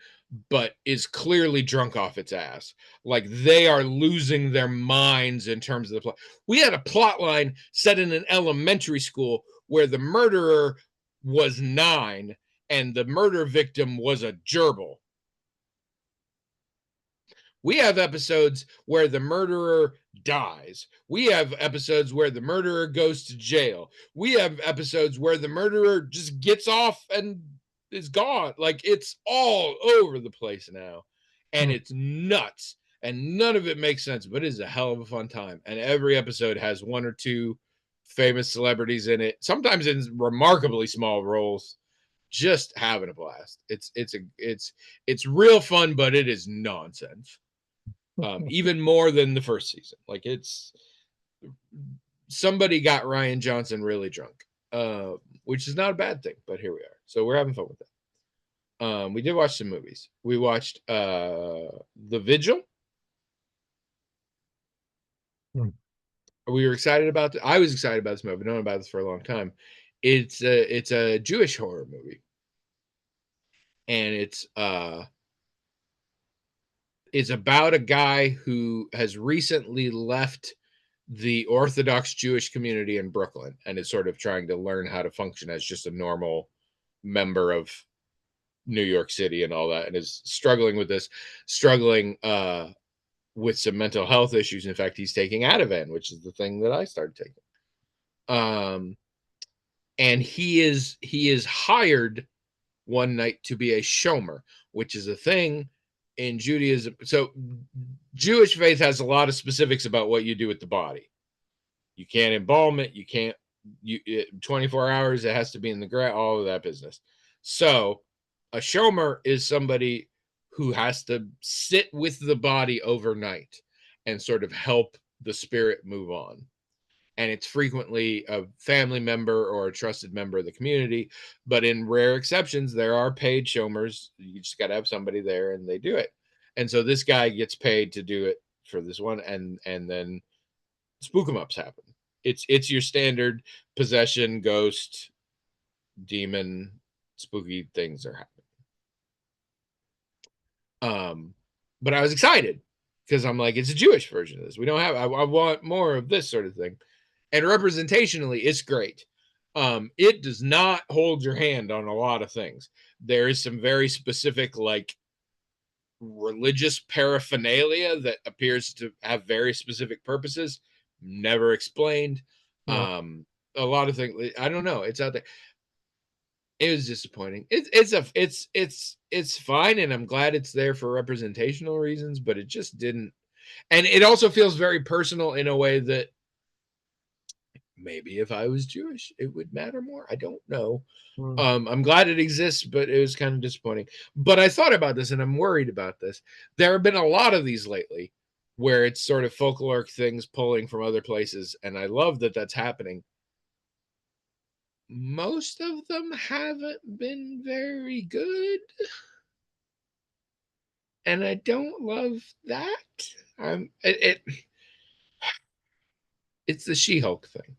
Speaker 1: but is clearly drunk off its ass. Like, they are losing their minds in terms of the plot. We had a plot line set in an elementary school where the murderer was 9 and the murder victim was a gerbil. We have episodes where the murderer dies. We have episodes where the murderer goes to jail. We have episodes where the murderer just gets off and is gone. Like, it's all over the place now. And
Speaker 2: Hmm.
Speaker 1: it's nuts. And none of it makes sense, but it is a hell of a fun time. And every episode has 1 or 2 famous celebrities in it, sometimes in remarkably small roles, just having a blast. It's real fun, but it is nonsense. Even more than the first season. Like, it's somebody got Ryan Johnson really drunk, which is not a bad thing, but here we are. So we're having fun with that. We did watch some movies. We watched The Vigil.
Speaker 2: Hmm.
Speaker 1: We were excited about it. I was excited about this movie. I've known about this for a long time. It's a Jewish horror movie, and it's about a guy who has recently left the Orthodox Jewish community in Brooklyn and is sort of trying to learn how to function as just a normal member of New York City and all that, and is struggling with this, struggling with some mental health issues. In fact, he's taking Ativan, which is the thing that I started taking. Um, and he is hired one night to be a shomer, which is a thing in Judaism. So Jewish faith has a lot of specifics about what you do with the body. You can't embalm it. You can't 24 hours. It has to be in the ground. All of that business. So a shomer is somebody who has to sit with the body overnight and sort of help the spirit move on. And it's frequently a family member or a trusted member of the community. But in rare exceptions, there are paid shomers. You just got to have somebody there and they do it. And so this guy gets paid to do it for this one. And then spook 'em ups happen. It's your standard possession, ghost, demon, spooky things are happening. But I was excited because I'm like, it's a Jewish version of this. We don't have. I want more of this sort of thing, and representationally, it's great. It does not hold your hand on a lot of things. There is some very specific, like, religious paraphernalia that appears to have very specific purposes, never explained.
Speaker 2: Yeah.
Speaker 1: A lot of things, I don't know, it's out there. It was disappointing. It's fine, and I'm glad it's there for representational reasons, but it just didn't. And it also feels very personal in a way that maybe if I was Jewish, it would matter more. I don't know.
Speaker 2: Mm.
Speaker 1: I'm glad it exists, but it was kind of disappointing. But I thought about this, and I'm worried about this. There have been a lot of these lately, where it's sort of folkloric things pulling from other places, and I love that that's happening. Most of them haven't been very good, and I don't love that. It's the She-Hulk thing.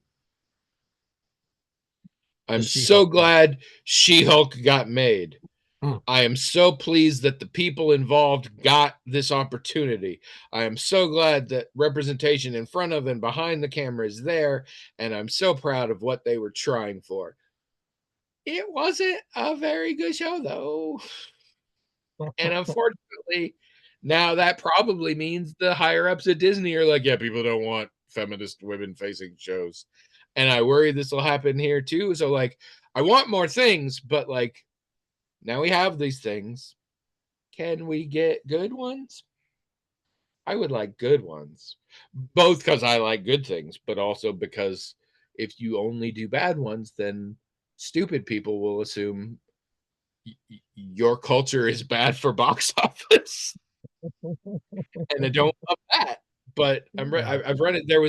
Speaker 2: The
Speaker 1: I'm so
Speaker 2: She-Hulk.
Speaker 1: glad She-Hulk got made.
Speaker 2: Mm.
Speaker 1: I am so pleased that the people involved got this opportunity. I am so glad that representation in front of and behind the camera is there, and I'm so proud of what they were trying for. It wasn't a very good show, though. And unfortunately, now that probably means the higher ups at Disney are like, yeah, people don't want feminist women facing shows. And I worry this will happen here too. So, like, I want more things, but like, now we have these things. Can we get good ones? I would like good ones, both because I like good things, but also because if you only do bad ones, then stupid people will assume your culture is bad for box office, and I don't love that. But
Speaker 2: Yeah.
Speaker 1: I've read it. There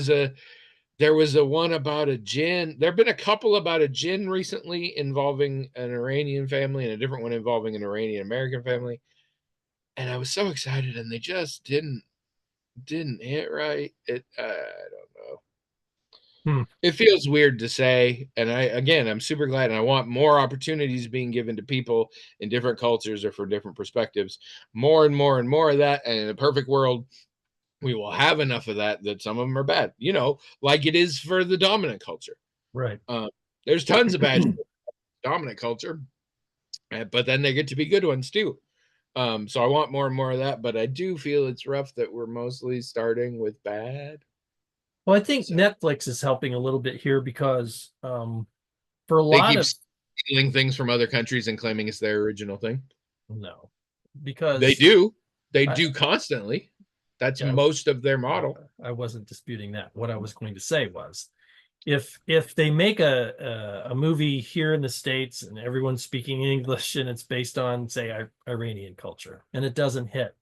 Speaker 1: was a one about a jinn. There have been a couple about a jinn recently involving an Iranian family, and a different one involving an Iranian American family. And I was so excited, and they just didn't hit right. I don't know.
Speaker 2: Hmm.
Speaker 1: It feels weird to say, and I'm super glad, and I want more opportunities being given to people in different cultures or for different perspectives. More and more and more of that. And in a perfect world, we will have enough of that some of them are bad, like it is for the dominant culture.
Speaker 2: Right.
Speaker 1: There's tons of bad dominant culture, but then they get to be good ones too. So I want more and more of that, but I do feel it's rough that we're mostly starting with bad.
Speaker 2: Well, I think
Speaker 1: So
Speaker 2: Netflix is helping a little bit here because for a
Speaker 1: they
Speaker 2: lot
Speaker 1: keep
Speaker 2: of
Speaker 1: stealing things from other countries and claiming it's their original thing.
Speaker 2: no,
Speaker 1: They
Speaker 2: because
Speaker 1: do. They
Speaker 2: I
Speaker 1: do constantly. That's
Speaker 2: yeah,
Speaker 1: most of their model.
Speaker 2: I wasn't disputing that. What I was going to say was if they make a movie here in the States and everyone's speaking English and it's based on, say, Iranian culture and it doesn't hit,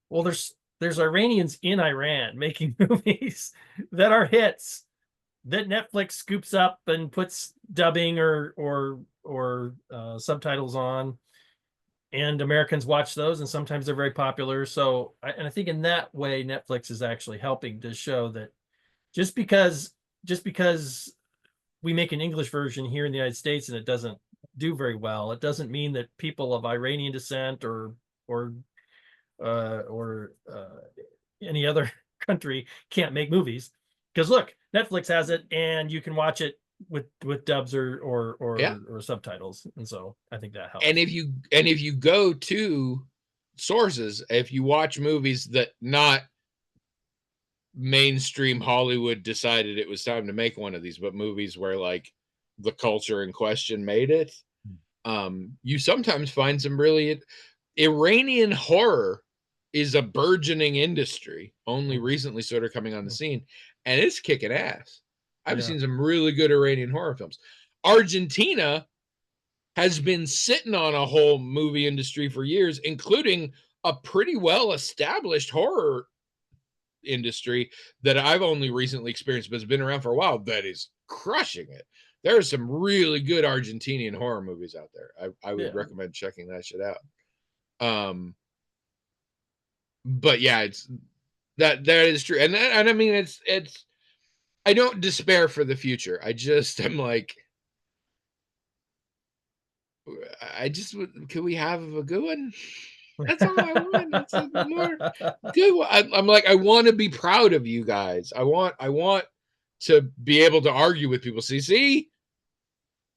Speaker 2: well, there's Iranians in Iran making movies that are hits that Netflix scoops up and puts dubbing or subtitles on, and Americans watch those, and sometimes they're very popular. So, and I think in that way, Netflix is actually helping to show that just because just because we make an English version here in the United States and it doesn't do very well, it doesn't mean that people of Iranian descent or any other country can't make movies. Because look, Netflix has it, and you can watch it with dubs
Speaker 1: Yeah.
Speaker 2: or subtitles, and so I think that helps.
Speaker 1: And if you go to sources, if you watch movies that not mainstream Hollywood decided it was time to make one of these, but movies where like the culture in question made it, you sometimes find some really Iranian horror is a burgeoning industry, only recently sort of coming on the scene, and it's kicking ass. I've
Speaker 2: Yeah.
Speaker 1: seen some really good Iranian horror films. Argentina has been sitting on a whole movie industry for years, including a pretty well established horror industry that I've only recently experienced, but has been around for a while, that is crushing it. There are some really good Argentinian horror movies out there. I would
Speaker 2: Yeah.
Speaker 1: recommend checking that shit out. But yeah, it's that is true. And I mean it's I don't despair for the future. I just am like I just can we have a good one? That's all I want. That's a more good one. I'm like, I want to be proud of you guys. I want to be able to argue with people. See,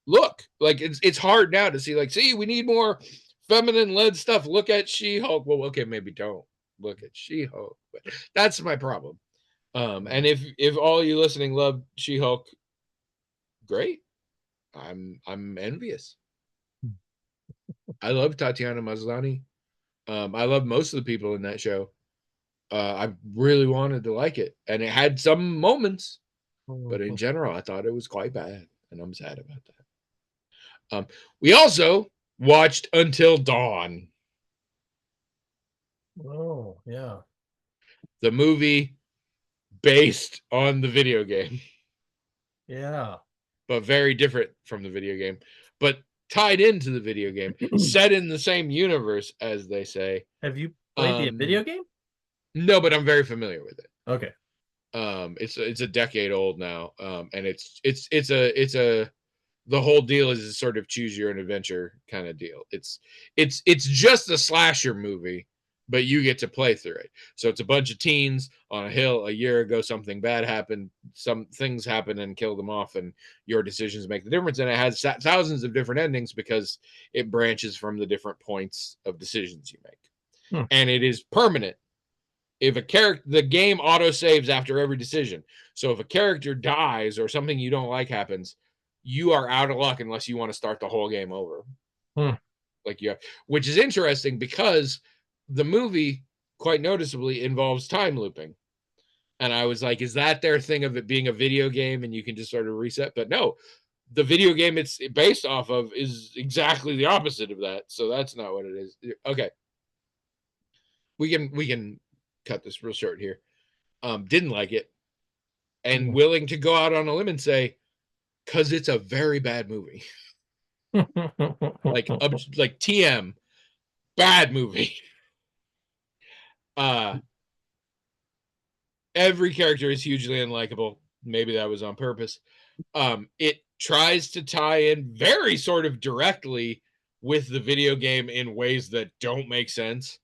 Speaker 1: look, like it's hard now to see, like, see, we need more feminine led stuff. Look at She-Hulk. Well, okay, maybe don't look at She-Hulk, but that's my problem. And if all you listening love She-Hulk, great. I'm envious. I love Tatiana Maslany. I love most of the people in that show. I really wanted to like it, and it had some moments, but in general, I thought it was quite bad, and I'm sad about that. We also watched Until Dawn.
Speaker 2: Oh, yeah.
Speaker 1: The movie based on the video game.
Speaker 2: Yeah.
Speaker 1: But very different from the video game, but tied into the video game, set in the same universe, as they say.
Speaker 2: Have you played the video game?
Speaker 1: No, but I'm very familiar with it.
Speaker 2: Okay.
Speaker 1: It's a decade old now, and it's the whole deal is a sort of choose your own adventure kind of deal. It's just a slasher movie, but you get to play through it. So it's a bunch of teens on a hill. A year ago, something bad happened. Some things happen and kill them off, and your decisions make the difference. And it has thousands of different endings because it branches from the different points of decisions you make. And it is permanent. If a character, the game auto saves after every decision. So if a character dies or something you don't like happens, you are out of luck unless you want to start the whole game over. Like you have, which is interesting because the movie quite noticeably involves time looping. And I was like, is that their thing of it being a video game and you can just sort of reset? But no, the video game it's based off of is exactly the opposite of that. So that's not what it is. Okay. We can cut this real short here. Didn't like it. And willing to go out on a limb and say, because it's a very bad movie. like TM, bad movie. Every character is hugely unlikable. Maybe that was on purpose. It tries to tie in very sort of directly with the video game in ways that don't make sense.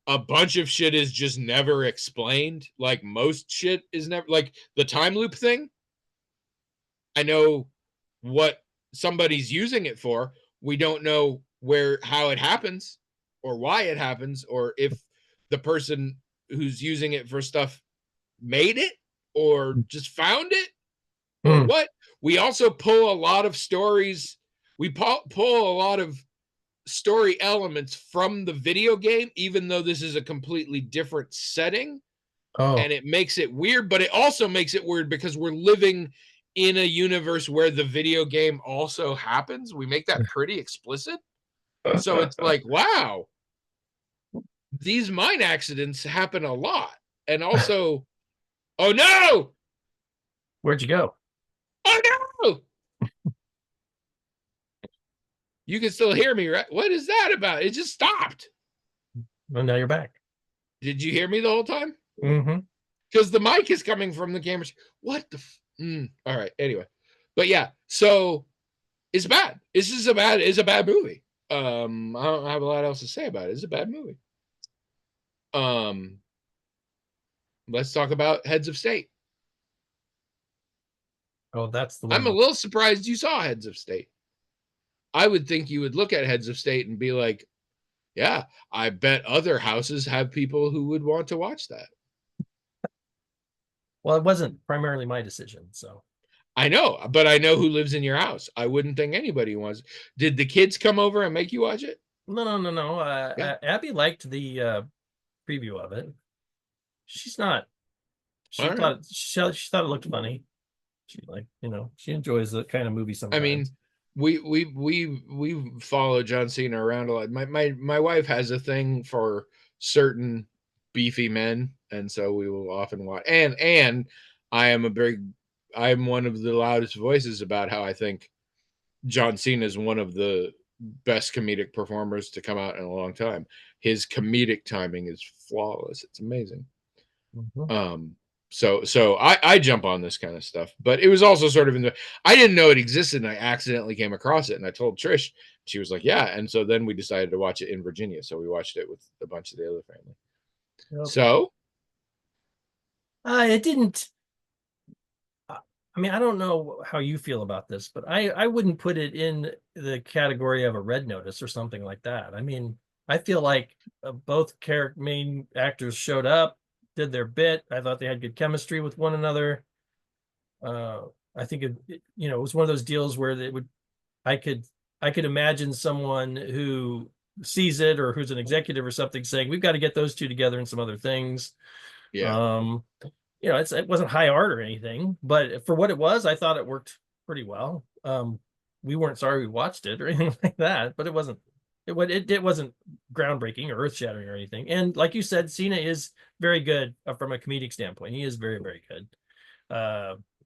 Speaker 1: A bunch of shit is just never explained. Like most shit is never, like the time loop thing. I know what somebody's using it for. We don't know how it happens or why it happens, or if the person who's using it for stuff made it or just found it or what. We also pull a lot of stories. We pull a lot of story elements from the video game, even though this is a completely different setting. And it makes it weird, but it also makes it weird because we're living in a universe where the video game also happens. We make that pretty explicit. So it's like, wow, these mine accidents happen a lot. And also, oh no!
Speaker 2: Where'd you go?
Speaker 1: Oh no! You can still hear me, right? What is that about? It just stopped.
Speaker 2: Well, now you're back.
Speaker 1: Did you hear me the whole time?
Speaker 2: Mm-hmm.
Speaker 1: Because the mic is coming from the camera. What the? All right. Anyway, but yeah. So it's bad. It's a bad movie. I don't have a lot else to say about it. It's a bad movie. Let's talk about Heads of State.
Speaker 2: Oh, that's the one.
Speaker 1: I'm a little surprised you saw Heads of State. I would think you would look at Heads of State and be like, yeah, I bet other houses have people who would want to watch that.
Speaker 2: Well, it wasn't primarily my decision, so.
Speaker 1: I know, but I know who lives in your house. I wouldn't think anybody wants. Did the kids come over and make you watch it?
Speaker 2: No. Yeah. Abby liked the preview of it. She's not. She thought it looked funny. She she enjoys the kind of movie sometimes.
Speaker 1: I mean, we follow John Cena around a lot. My wife has a thing for certain beefy men, and so we will often watch. And I'm one of the loudest voices about how I think John Cena is one of the best comedic performers to come out in a long time. His comedic timing is flawless. It's amazing. So I jump on this kind of stuff, but it was also sort of I didn't know it existed, and I accidentally came across it, and I told Trish. She was like, yeah. And so then we decided to watch it in Virginia. So we watched it with a bunch of the other family. Okay. So
Speaker 2: it didn't. I mean, I don't know how you feel about this, but I wouldn't put it in the category of a Red Notice or something like that. I mean, I feel like both main actors showed up, did their bit. I thought they had good chemistry with one another. I think it was one of those deals where they would I could I could imagine someone who sees it or who's an executive or something saying, we've got to get those two together and some other things.
Speaker 1: Yeah.
Speaker 2: Um, it wasn't high art or anything, but for what it was, I thought it worked pretty well. We weren't sorry we watched it or anything like that, but it wasn't groundbreaking or earth shattering or anything. And like you said, Cena is very good from a comedic standpoint. He is very, very good.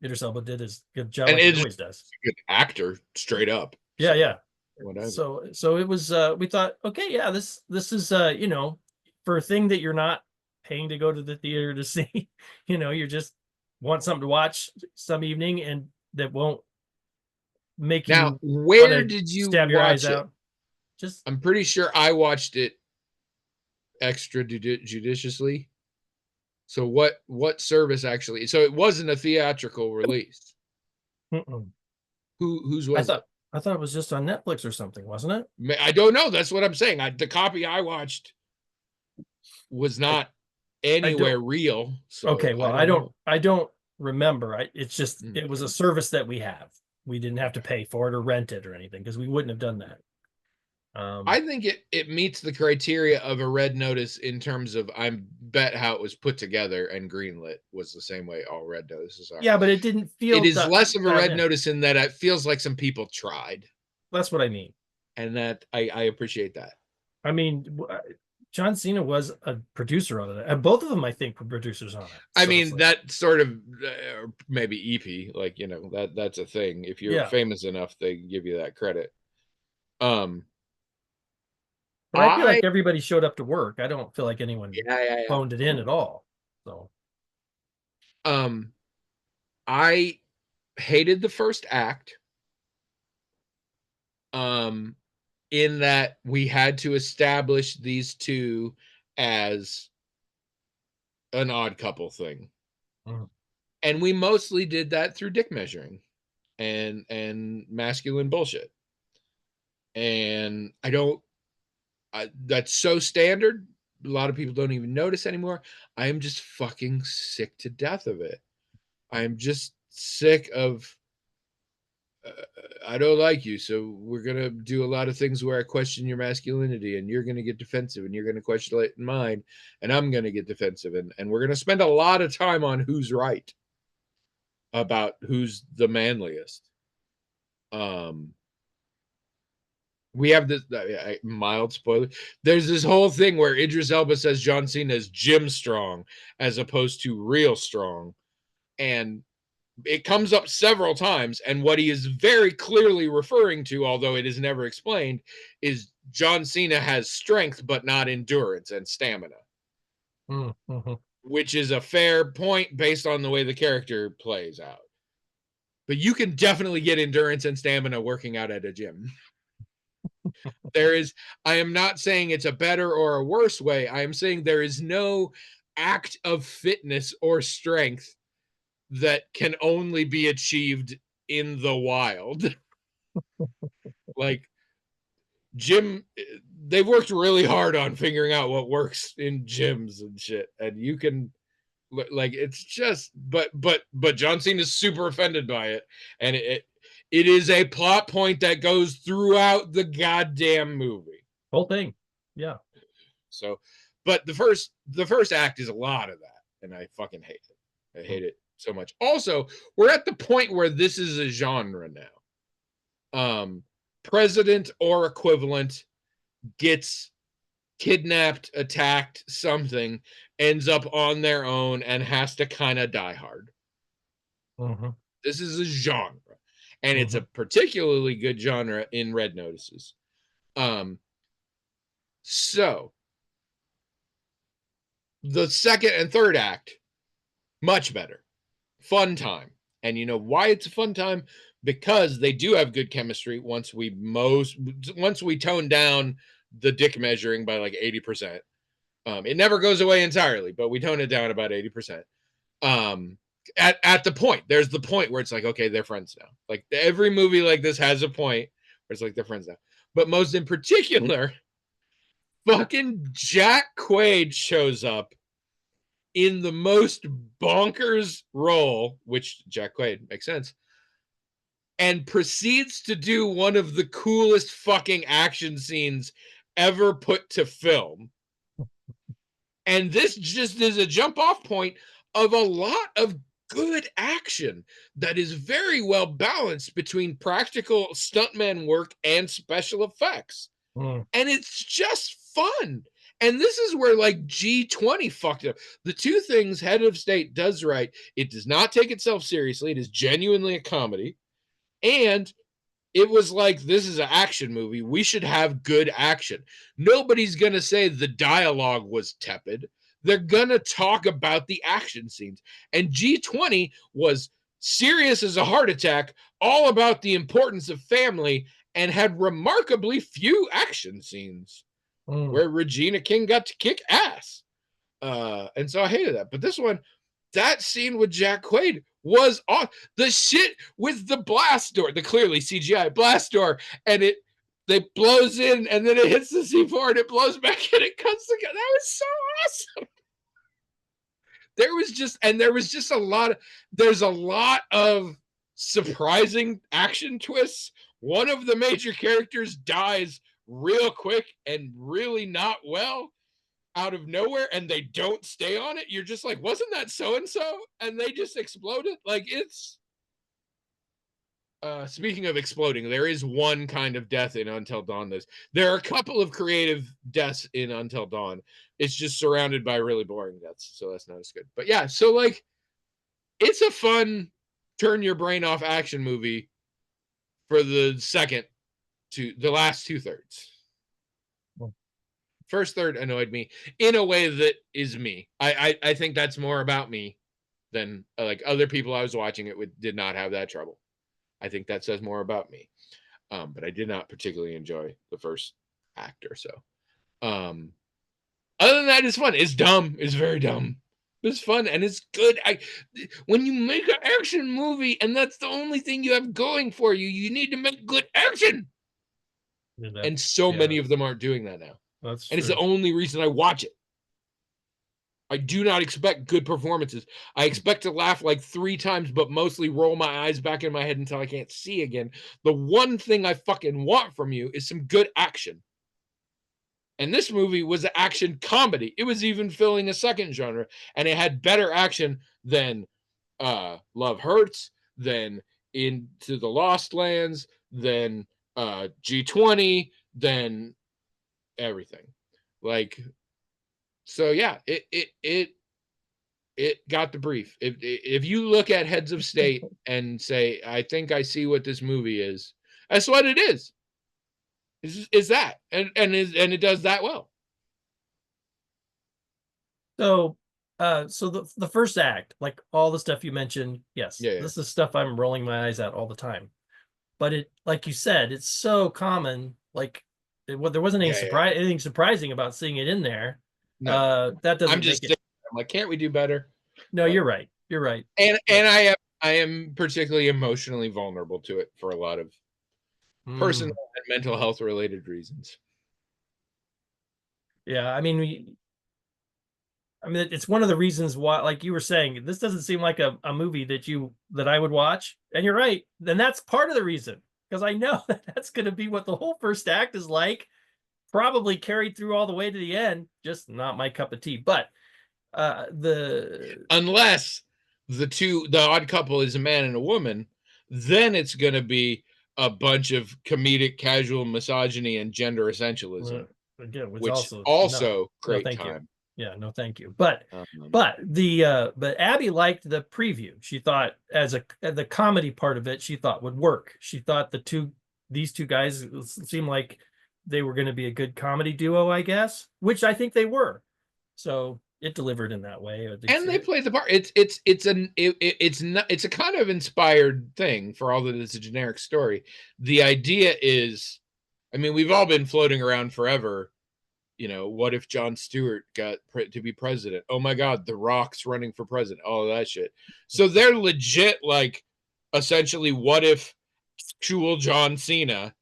Speaker 2: Idris Elba did his good job
Speaker 1: And
Speaker 2: like he
Speaker 1: Idris
Speaker 2: always does.
Speaker 1: is a good actor, straight up.
Speaker 2: Yeah,
Speaker 1: So
Speaker 2: yeah.
Speaker 1: whatever.
Speaker 2: So it was we thought, okay, yeah, this is for a thing that you're not paying to go to the theater to see, you're just want something to watch some evening and that won't make
Speaker 1: Now,
Speaker 2: you want
Speaker 1: where
Speaker 2: to
Speaker 1: did you
Speaker 2: stab your eyes
Speaker 1: watch it?
Speaker 2: out. Just
Speaker 1: I'm pretty sure I watched it extra judiciously. So what service actually? So it wasn't a theatrical release.
Speaker 2: mm-mm.
Speaker 1: Whose
Speaker 2: I
Speaker 1: was it?
Speaker 2: thought I thought it was just on Netflix or something, wasn't it?
Speaker 1: I don't know. That's what I'm saying. The copy I watched was
Speaker 2: I
Speaker 1: not
Speaker 2: I don't
Speaker 1: anywhere real. So
Speaker 2: okay, well,
Speaker 1: I don't know.
Speaker 2: I don't remember. It's just it was a
Speaker 1: Okay.
Speaker 2: service that we have. We didn't have to pay for it or rent it or anything because we wouldn't have done that.
Speaker 1: I think it meets the criteria of a red notice in terms of I bet how it was put together and greenlit was the same way all red notices are.
Speaker 2: Yeah, but it didn't
Speaker 1: It
Speaker 2: feel
Speaker 1: is less of a
Speaker 2: dialed
Speaker 1: red
Speaker 2: in.
Speaker 1: notice in that it feels like some people tried,
Speaker 2: That's what I mean.
Speaker 1: and that I appreciate that.
Speaker 2: I mean, John Cena was a producer on it, and both of them, I think, were producers on it.
Speaker 1: I
Speaker 2: So
Speaker 1: mean
Speaker 2: like,
Speaker 1: that sort of maybe EP, like that's a thing. If you're
Speaker 2: yeah,
Speaker 1: famous enough, they give you that credit. Um,
Speaker 2: but I feel
Speaker 1: I
Speaker 2: like everybody showed up to work. I don't feel like anyone
Speaker 1: yeah.
Speaker 2: phoned it in at all. So
Speaker 1: Um, I hated the first act. Um, in that we had to establish these two as an odd couple thing.
Speaker 2: mm.
Speaker 1: And we mostly did that through dick measuring and masculine bullshit. And that's so standard. A lot of people don't even notice anymore. I am just fucking sick to death of it. I am just sick of I don't like you, so we're gonna do a lot of things where I question your masculinity, and you're gonna get defensive, and you're gonna question mine, and I'm gonna get defensive, and we're gonna spend a lot of time on who's right about who's the manliest. Um, we have this mild spoiler. There's this whole thing where Idris Elba says John Cena is gym strong as opposed to real strong, and it comes up several times, and what he is very clearly referring to, although it is never explained, is John Cena has strength but not endurance and stamina,
Speaker 2: mm-hmm.
Speaker 1: which is a fair point based on the way the character plays out. But you can definitely get endurance and stamina working out at a gym. I am not saying it's a better or a worse way. I am saying there is no act of fitness or strength that can only be achieved in the wild. Like gym, they've worked really hard on figuring out what works in gyms and shit, and you can like it's just but John Cena is super offended by it, and it is a plot point that goes throughout the goddamn movie.
Speaker 2: Whole thing, yeah.
Speaker 1: So, but the first act is a lot of that, and I fucking hate it. I hate it so much. Also, we're at the point where this is a genre now. President or equivalent gets kidnapped, attacked, something, ends up on their own and has to kind of die hard.
Speaker 2: Mm-hmm.
Speaker 1: This is a genre, and it's
Speaker 2: Mm-hmm.
Speaker 1: a particularly good genre in Red Notices. So the second and third act, much better. Fun time. And you know why it's a fun time? Because they do have good chemistry once we tone down the dick measuring by like 80%. It never goes away entirely, but we tone it down about 80%. At the point, there's the point where it's like, okay, they're friends now. Like every movie like this has a point where it's like they're friends now. But most in particular, fucking Jack Quaid shows up in the most bonkers role, which Jack Quaid makes sense, and proceeds to do one of the coolest fucking action scenes ever put to film. And this just is a jump off point of a lot of good action that is very well balanced between practical stuntman work and special effects. And it's just fun. And this is where like G20 fucked up. The two things Head of State does right: it does not take itself seriously, it is genuinely a comedy, and it was like, this is an action movie, we should have good action. Nobody's gonna say the dialogue was tepid. They're gonna talk about the action scenes. And G20 was serious as a heart attack, all about the importance of family, and had remarkably few action scenes where Regina King got to kick ass. And so I hated that. But this one, that scene with Jack Quaid was on the shit with the blast door, the clearly CGI blast door, and it blows in and then it hits the C4 and it blows back and it cuts together. That was so awesome. There was just there's a lot of surprising action twists. One of the major characters dies real quick and really not well out of nowhere, and they don't stay on it. You're just like, wasn't that so-and-so? And they just exploded. Like, it's speaking of exploding, there is one kind of death in Until Dawn. There are a couple of creative deaths in Until Dawn. It's just surrounded by really boring deaths, so that's not as good. But yeah, so like, it's a fun turn your brain off action movie for the last 2/3. First third annoyed me in a way that is me. I think that's more about me than like other people I was watching it with did not have that trouble. I think that says more about me. But I did not particularly enjoy the first act or so. Other than that, it's fun. It's dumb. It's very dumb. It's fun and it's good. When you make an action movie and that's the only thing you have going for you, you need to make good action. And so many of them aren't doing that now.
Speaker 2: That's
Speaker 1: and true. It's the only reason I watch it. I do not expect good performances. I expect to laugh like 3 times, but mostly roll my eyes back in my head until I can't see again. The one thing I fucking want from you is some good action. And this movie was an action comedy. It was even filling a second genre, and it had better action than Love Hurts, than Into the Lost Lands, than G20, than everything. Like, so yeah, it got the brief. If you look at Heads of State and say, I think I see what this movie is, that's what it is. Is that, and it does that well.
Speaker 2: So the first act, like all the stuff you mentioned, yes, this is stuff I'm rolling my eyes at all the time. But it, like you said, it's so common. Like, there wasn't anything surprising about seeing it in there.
Speaker 1: No.
Speaker 2: That doesn't.
Speaker 1: I'm like, can't we do better?
Speaker 2: No, you're right. You're right.
Speaker 1: And I am particularly emotionally vulnerable to it for a lot of personal and mental health related reasons.
Speaker 2: Yeah, I mean, it's one of the reasons why, like you were saying, this doesn't seem like a movie that I would watch. And you're right. Then that's part of the reason, because I know that's going to be what the whole first act is like, probably carried through all the way to the end. Just not my cup of tea. But
Speaker 1: unless the odd couple is a man and a woman, then it's going to be a bunch of comedic casual misogyny and gender essentialism,
Speaker 2: again,
Speaker 1: which also great
Speaker 2: no,
Speaker 1: time.
Speaker 2: Yeah, no, thank you. But Abby liked the preview. She thought the comedy part of it, she thought would work. She thought these two guys seemed like they were going to be a good comedy duo, I guess, which I think they were. So it delivered in that way.
Speaker 1: And they played the part. It's a kind of inspired thing, for all that it's a generic story. The idea is, I mean, we've all been floating around forever you know, what if Jon Stewart got to be president? Oh my God, The Rock's running for president. All that shit. So they're legit, like, essentially, what if actual John Cena?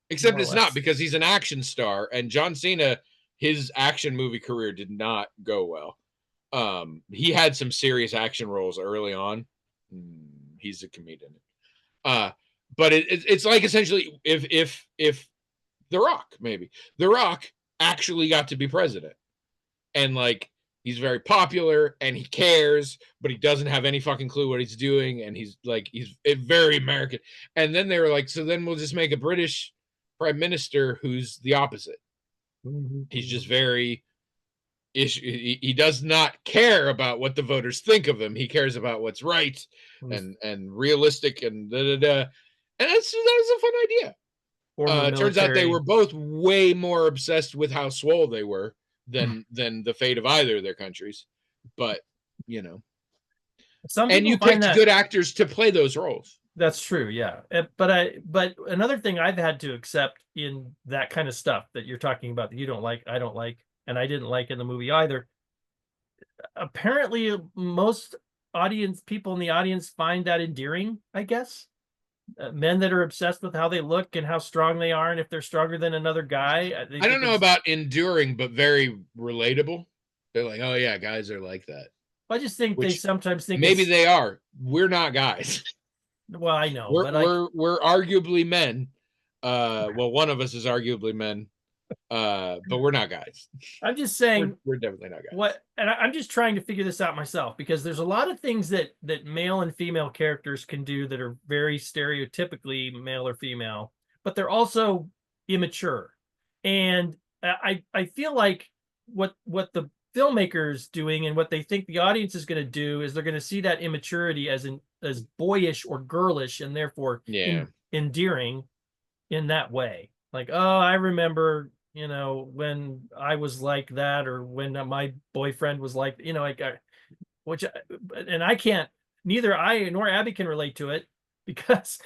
Speaker 1: Except
Speaker 2: More or
Speaker 1: it's not,
Speaker 2: less.
Speaker 1: because he's an action star, and John Cena, his action movie career did not go well. He had some serious action roles early on. He's a comedian. But it's like, essentially, if The Rock, maybe The Rock actually got to be president, and like, he's very popular and he cares, but he doesn't have any fucking clue what he's doing, and he's very American. And then they were like, so then we'll just make a British prime minister who's the opposite. He's just very he does not care about what the voters think of him. He cares about what's right and realistic and da da da. And that's a fun idea. Turns out they were both way more obsessed with how swole they were than the fate of either of their countries. But, you know, and you picked good actors to play those roles.
Speaker 2: That's true, yeah. But another thing I've had to accept in that kind of stuff that you're talking about that you don't like, I don't like, and I didn't like in the movie either. Apparently, most people in the audience find that endearing, I guess. Men that are obsessed with how they look and how strong they are, and if they're stronger than another guy.
Speaker 1: I don't know about enduring, but very relatable. They're like, oh yeah, guys are like that.
Speaker 2: I just think they sometimes think
Speaker 1: maybe they are. We're not guys.
Speaker 2: Well, I know,
Speaker 1: we're arguably men. Well, one of us is arguably men, but we're not guys.
Speaker 2: I'm just saying
Speaker 1: we're definitely not guys.
Speaker 2: And I'm just trying to figure this out myself, because there's a lot of things that male and female characters can do that are very stereotypically male or female, but they're also immature. And I feel like what the filmmakers doing and what they think the audience is going to do is they're going to see that immaturity as boyish or girlish, and therefore endearing in that way. Like, oh, I remember, you know, when I was like that, or when my boyfriend was like, you know, like, and I can't, neither I nor Abby can relate to it, because,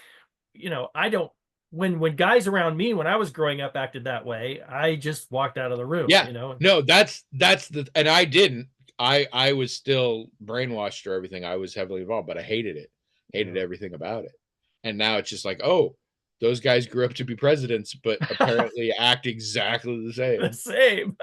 Speaker 2: you know, I don't, when guys around me when I was growing up acted that way, I just walked out of the room.
Speaker 1: Yeah,
Speaker 2: you know.
Speaker 1: No, that's and I didn't. I was still brainwashed or everything. I was heavily involved, but I hated it. Hated everything about it. And now it's just like, oh, those guys grew up to be presidents, but apparently act exactly the same.
Speaker 2: The same.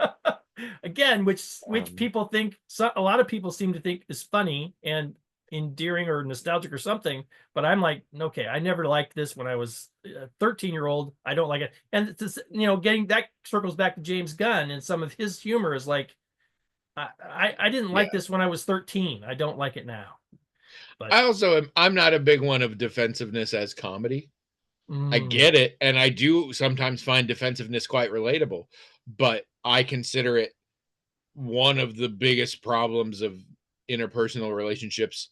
Speaker 2: Again, which people think, a lot of people seem to think is funny and endearing or nostalgic or something, but I'm like, okay, I never liked this when I was a 13-year-old. I don't like it. And this, you know, getting that circles back to James Gunn, and some of his humor is like, I didn't like this when I was 13. I don't like it now. But
Speaker 1: I'm not a big one of defensiveness as comedy. I get it, and I do sometimes find defensiveness quite relatable, but I consider it one of the biggest problems of interpersonal relationships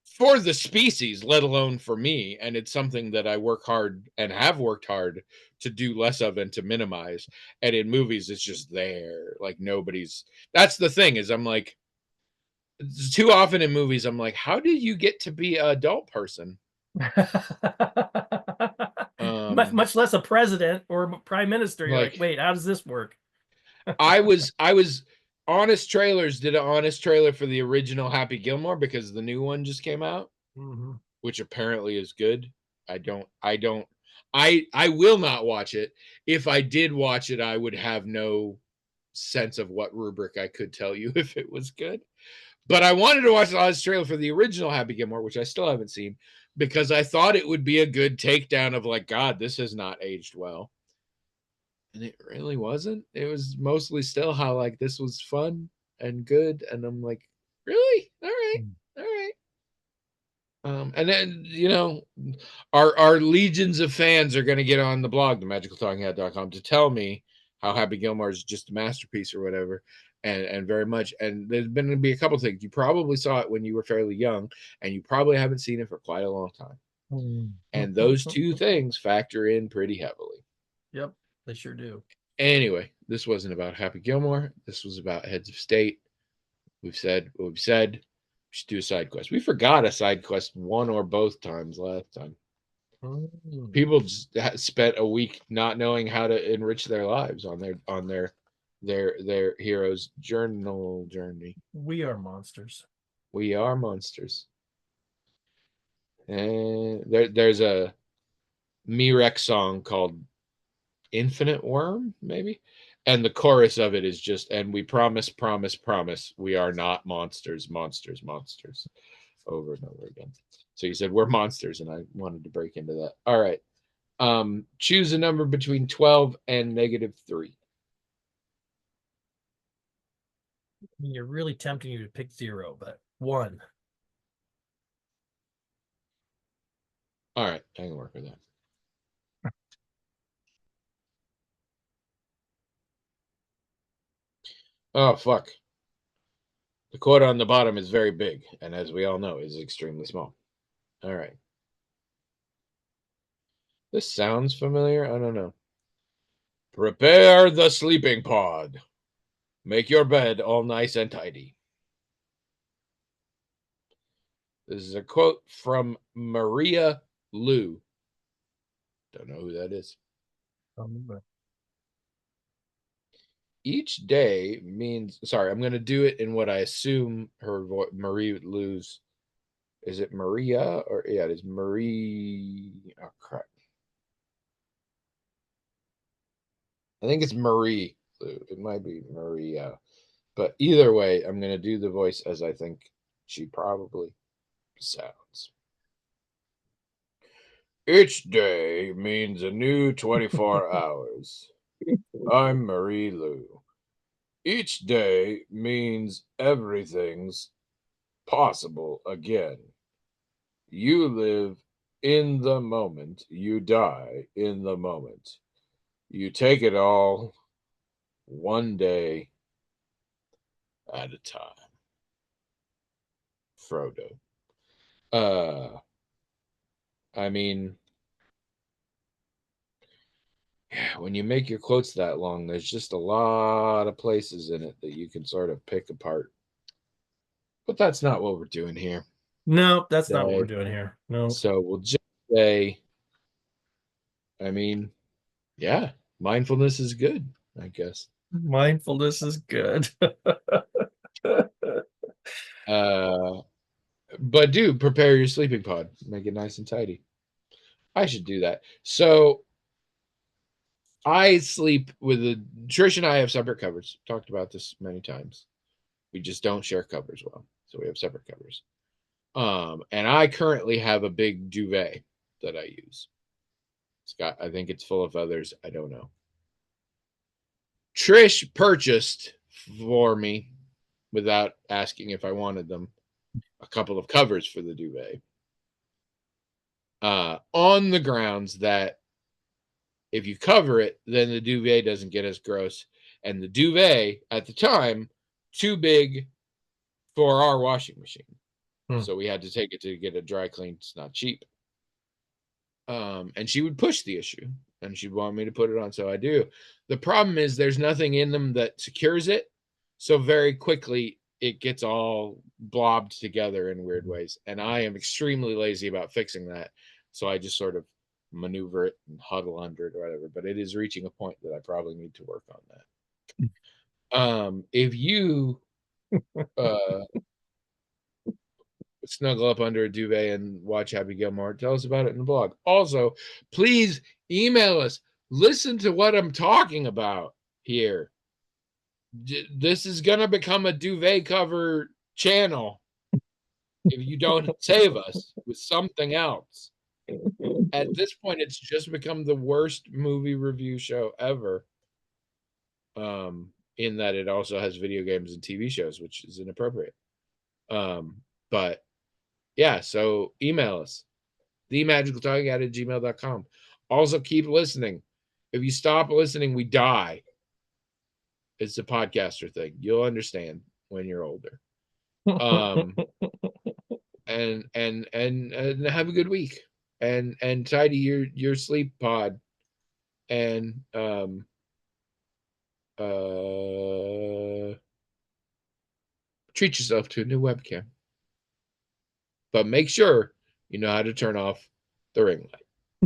Speaker 1: for the species, let alone for me. And it's something that I work hard and have worked hard to do less of and to minimize. And in movies, it's just there. Like, that's the thing, is I'm like, too often in movies, I'm like, how did you get to be an adult person?
Speaker 2: Much less a president or prime minister. You're like, wait, how does this work?
Speaker 1: I was Honest Trailers did an honest trailer for the original Happy Gilmore, because the new one just came out, which apparently is good. I will not watch it. If I did watch it, I would have no sense of what rubric I could tell you if it was good. But I wanted to watch the honest trailer for the original Happy Gilmore, which I still haven't seen, because I thought it would be a good takedown of like, God, this has not aged well. And it really wasn't. It was mostly still how like this was fun and good. And I'm like, really? All right. And then, you know, our legions of fans are going to get on the blog, themagicaltalkinghat.com, to tell me how Happy Gilmore is just a masterpiece or whatever. And very much. And there's been going to be a couple things. You probably saw it when you were fairly young, and you probably haven't seen it for quite a long time. And those two things factor in pretty heavily.
Speaker 2: Yep, they sure do.
Speaker 1: Anyway, this wasn't about Happy Gilmore. This was about Heads of State. We've said what we've said. We should do a side quest. We forgot a side quest one or both times last time. People just spent a week not knowing how to enrich their lives on their hero's journey.
Speaker 2: We are monsters.
Speaker 1: We are monsters. And there's a Mirek song called Infinite Worm, maybe. And the chorus of it is just, and we promise, promise, promise, we are not monsters, monsters, monsters, over and over again. So you said we're monsters, and I wanted to break into that. All right. Choose a number between 12 and -3.
Speaker 2: I mean, you're really tempting you to pick 0, but 1.
Speaker 1: All right, I can work with that. Oh, fuck. The quote on the bottom is very big, and as we all know, is extremely small. All right. This sounds familiar. I don't know. Prepare the sleeping pod. Make your bed all nice and tidy. This is a quote from Maria Lu. Don't know who that is. Each day means, sorry, I'm going to do it in what I assume her voice, Marie Lou's. Is it Maria or, yeah, it is Marie. Oh, crap. I think it's Marie Lou. It might be Maria. But either way, I'm going to do the voice as I think she probably sounds. Each day means a new 24 hours. I'm Marie Lou. Each day means everything's possible again. You live in the moment, you die in the moment. You take it all one day at a time. Frodo. I mean, when you make your quotes that long, there's just a lot of places in it that you can sort of pick apart. But that's not what we're doing here.
Speaker 2: No, that's not what we're doing here. No.
Speaker 1: So we'll just say, I mean, yeah, mindfulness is good, I guess.
Speaker 2: Mindfulness is good.
Speaker 1: But do prepare your sleeping pod, make it nice and tidy. I should do that. So I sleep with Trish and I have separate covers. Talked about this many times. We just don't share covers well, so we have separate covers. And I currently have a big duvet that I use. I think it's full of feathers. I don't know. Trish purchased for me, without asking if I wanted them, a couple of covers for the duvet. On the grounds that if you cover it, then the duvet doesn't get as gross. And the duvet at the time, too big for our washing machine. So we had to take it to get a dry clean. It's not cheap. And she would push the issue and she'd want me to put it on. So I do. The problem is there's nothing in them that secures it. So very quickly it gets all blobbed together in weird ways. And I am extremely lazy about fixing that. So I just sort of maneuver it and huddle under it or whatever. But it is reaching a point that I probably need to work on that. If you snuggle up under a duvet and watch Happy Gilmore, tell us about it in the blog. Also, please email us. Listen to what I'm talking about here. This is going to become a duvet cover channel if you don't save us with something else. At this point, it's just become the worst movie review show ever. In that it also has video games and TV shows, which is inappropriate. But yeah, so email us, themagicaltalking@gmail.com. Also, keep listening. If you stop listening, we die. It's a podcaster thing. You'll understand when you're older. And have a good week. And tidy your sleep pod. And treat yourself to a new webcam. But make sure you know how to turn off the ring light.